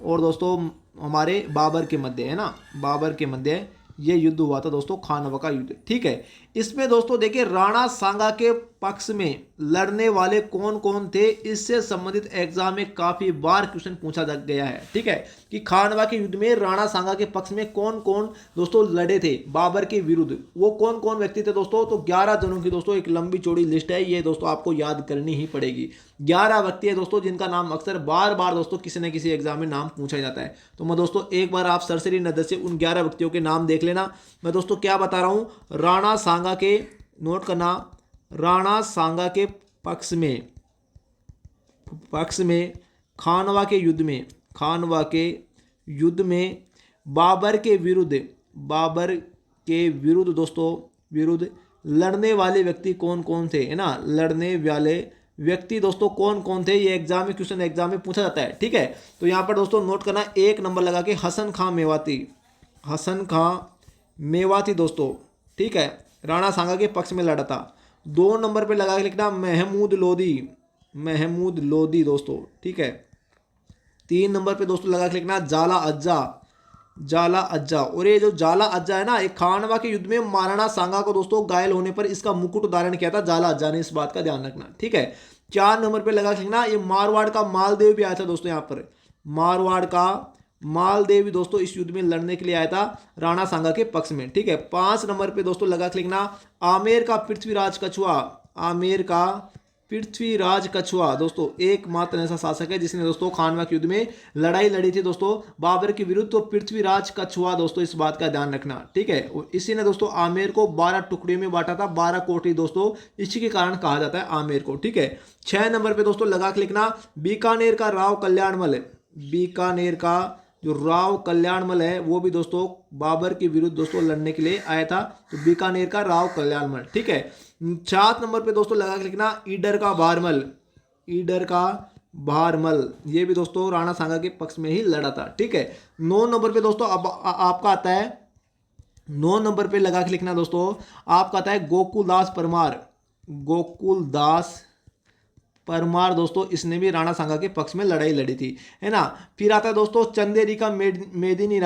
[SPEAKER 1] और दोस्तों हमारे बाबर के मध्य, है ना, बाबर के मध्य ये युद्ध हुआ था दोस्तों खानवा का युद्ध, ठीक है। इसमें दोस्तों देखिए राणा सांगा के पक्ष में लड़ने वाले कौन कौन थे, इससे संबंधित एग्जाम में काफी बार क्वेश्चन पूछा गया है। ठीक है, कि खानवा के युद्ध में राणा सांगा के पक्ष में कौन कौन दोस्तों लड़े थे बाबर के विरुद्ध, वो कौन कौन व्यक्ति थे दोस्तों। तो 11 जनों की दोस्तों एक लंबी चौड़ी लिस्ट है, ये दोस्तों आपको याद करनी ही पड़ेगी। 11 व्यक्ति है दोस्तों जिनका नाम अक्सर बार बार दोस्तों किसी न किसी एग्जाम में नाम पूछा जाता है। तो मैं दोस्तों एक बार आप सरसरी नजर से उन 11 व्यक्तियों के नाम देख लेना। मैं दोस्तों क्या बता रहा हूं, राणा सांगा के, नोट करना, राणा सांगा के पक्ष में खानवा के युद्ध में बाबर के विरुद्ध दोस्तों लड़ने वाले व्यक्ति कौन कौन थे, है ना, लड़ने वाले व्यक्ति दोस्तों कौन कौन थे, ये एग्जाम में क्वेश्चन एग्जाम में पूछा जाता है। ठीक है, तो यहां पर दोस्तों नोट करना, 1 नंबर लगा के हसन खां मेवाती दोस्तों, ठीक है, राणा सांगा के पक्ष में लड़ा था। 2 नंबर पे लगा के लिखना महमूद लोदी दोस्तों, ठीक है। 3 नंबर पे दोस्तों लगा के लिखना जाला अज्जा। और ये जो जाला अज्जा है ना, एक खानवा के युद्ध में महाराणा सांगा को दोस्तों घायल होने पर इसका मुकुट धारण किया था जाला अज्जा ने, इस बात का ध्यान रखना। ठीक है, 4 नंबर पे लगा के लिखना, ये मारवाड़ का मालदेव भी आया था दोस्तों, यहाँ पर मारवाड़ का मालदेव भी दोस्तों इस युद्ध में लड़ने के लिए आया था राणा सांगा के पक्ष में। ठीक है, 5 नंबर पे दोस्तों लगा के लिखना, आमेर का पृथ्वीराज कछुआ दोस्तों एकमात्र ऐसा शासक है जिसने दोस्तों खानवा के युद्ध में लड़ाई लड़ी थी दोस्तों बाबर के विरुद्ध, तो पृथ्वीराज कछुआ दोस्तों, इस बात का ध्यान रखना। ठीक है, इसी ने दोस्तों आमेर को 12 टुकड़ियों में बांटा था, 12 कोठी दोस्तों, इसी के कारण कहा जाता है आमेर को। ठीक है, 6 नंबर पे दोस्तों लगा के लिखना, बीकानेर का जो राव कल्याणमल है वो भी दोस्तों बाबर के विरुद्ध दोस्तों लड़ने के लिए आया था, तो बीकानेर का राव कल्याणमल। ठीक है, 7 नंबर पे दोस्तों लगा के लिखना, ईडर का भारमल, ये भी दोस्तों राणा सांगा के पक्ष में ही लड़ा था। ठीक है, 9 नंबर पे दोस्तों अब आपका आता है, 9 नंबर पे लगा के लिखना दोस्तों, आपका आता है गोकुलदास परमार दोस्तों, इसने भी राणा सांगा के पक्ष में लड़ाई लड़ी थी, है ना। फिर आता है दोस्तों चंदेरी का मेदिनी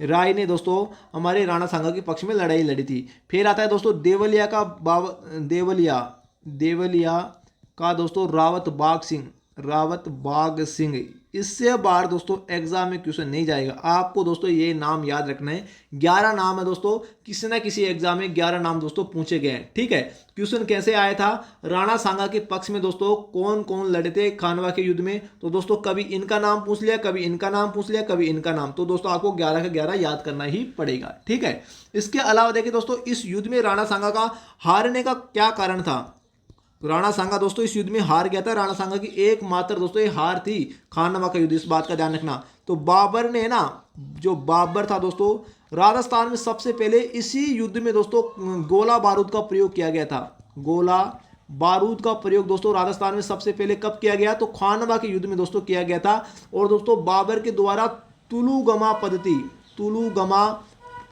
[SPEAKER 1] राय ने दोस्तों हमारे राणा सांगा के पक्ष में लड़ाई लड़ी थी। फिर आता है दोस्तों देवलिया का दोस्तों रावत बाग सिंह। इससे बाहर दोस्तों एग्जाम में क्वेश्चन नहीं जाएगा, आपको दोस्तों ये नाम याद रखना है। 11 नाम है दोस्तों, किसी ना किसी एग्जाम में 11 नाम दोस्तों पूछे गए हैं। ठीक है, क्वेश्चन कैसे आया था, राणा सांगा के पक्ष में दोस्तों कौन कौन लड़े थे खानवा के युद्ध में, तो दोस्तों कभी इनका नाम पूछ लिया, कभी इनका नाम पूछ लिया, कभी इनका नाम, तो दोस्तों आपको 11 का 11 याद करना ही पड़ेगा। ठीक है, इसके अलावा देखिए दोस्तों, इस युद्ध में राणा सांगा का हारने का क्या कारण था। राणा सांगा दोस्तों इस युद्ध में हार गया था, राणा सांगा की एकमात्र दोस्तों ये हार थी खानवा का युद्ध, इस बात का ध्यान रखना। तो बाबर ने ना, जो बाबर था दोस्तों, राजस्थान में सबसे पहले इसी युद्ध में दोस्तों गोला बारूद का प्रयोग किया गया था। गोला बारूद का प्रयोग दोस्तों राजस्थान में सबसे पहले कब किया गया, तो खानवा के युद्ध में दोस्तों किया गया था। और दोस्तों बाबर के द्वारा तुलुगमा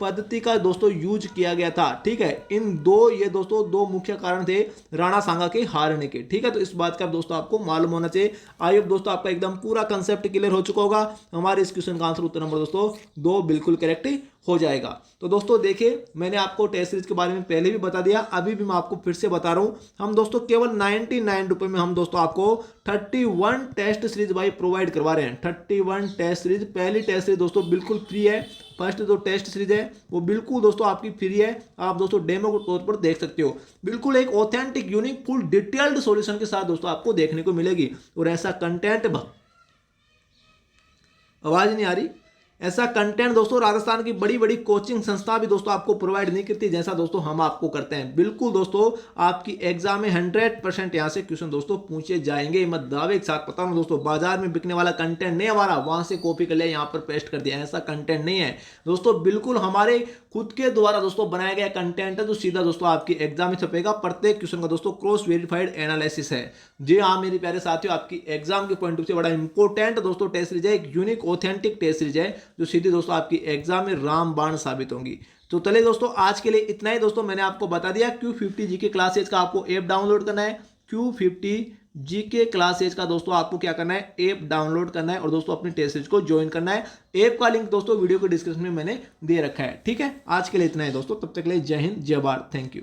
[SPEAKER 1] पद्धति का दोस्तों यूज किया गया था। ठीक है, इन ये दोस्तों 2 मुख्य कारण थे राणा सांगा के हारने के। ठीक है, तो इस बात का दोस्तों आपको मालूम होना चाहिए। आई होप दोस्तों आपका एकदम पूरा कंसेप्ट क्लियर हो चुका होगा। हमारे इस क्वेश्चन का आंसर उत्तर नंबर दोस्तों 2 बिल्कुल करेक्ट हो जाएगा। तो दोस्तों देखिए, मैंने आपको टेस्ट सीरीज के बारे में पहले भी बता दिया, अभी भी मैं आपको फिर से बता रहा हूं। हम दोस्तों केवल 99 रुपए में हम दोस्तों आपको 31 टेस्ट सीरीज भाई प्रोवाइड करवा रहे हैं। 31 टेस्ट सीरीज, पहली टेस्ट सीरीज दोस्तों बिल्कुल फ्री है। फर्स्ट जो टेस्ट सीरीज है वो बिल्कुल दोस्तों आपकी फ्री है, आप दोस्तों डेमो के तौर पर देख सकते हो। बिल्कुल एक authentic unique full detailed solution के साथ दोस्तों आपको देखने को मिलेगी। और ऐसा कंटेंट, आवाज नहीं आ रही, ऐसा कंटेंट दोस्तों राजस्थान की बड़ी बड़ी कोचिंग संस्था भी दोस्तों आपको प्रोवाइड नहीं करती, जैसा दोस्तों हम आपको करते हैं। बिल्कुल दोस्तों आपकी एग्जाम में 100% यहां से क्वेश्चन दोस्तों पूछे जाएंगे। मैं दावे के साथ बता रहा हूं दोस्तों, बाजार में बिकने वाला कंटेंट नहीं हमारा, वहां से कॉपी कर लिया यहां पर पेस्ट कर दिया, ऐसा कंटेंट नहीं है दोस्तों। बिल्कुल हमारे खुद के द्वारा दोस्तों बनाया गया कंटेंट है, जो सीधा दोस्तों आपकी एग्जाम में छपेगा। प्रत्येक क्वेश्चन का दोस्तों क्रॉस वेरीफाइड एनालिसिस है। जी हाँ मेरे प्यारे साथियों, आपकी एग्जाम के पॉइंट ऑफ से बड़ा इंपॉर्टेंट दोस्तों टेस्ट सीरीज है, एक यूनिक ऑथेंटिक टेस्ट सीरीज है, जो सीधी दोस्तों आपकी एग्जाम में रामबाण साबित होंगी। तो चलिए दोस्तों आज के लिए इतना ही दोस्तों, मैंने आपको बता दिया Q50 जीके क्लासेज का आपको ऐप डाउनलोड करना है। Q50 GK क्लासेज का दोस्तों आपको क्या करना है, ऐप डाउनलोड करना है और दोस्तों अपनी टेस्ट सीरीज को ज्वाइन करना है। ऐप का लिंक दोस्तों वीडियो के डिस्क्रिप्शन में मैंने दे रखा है। ठीक है, आज के लिए इतना है दोस्तों, तब तक के लिए जय हिंद जय भारत, थैंक यू।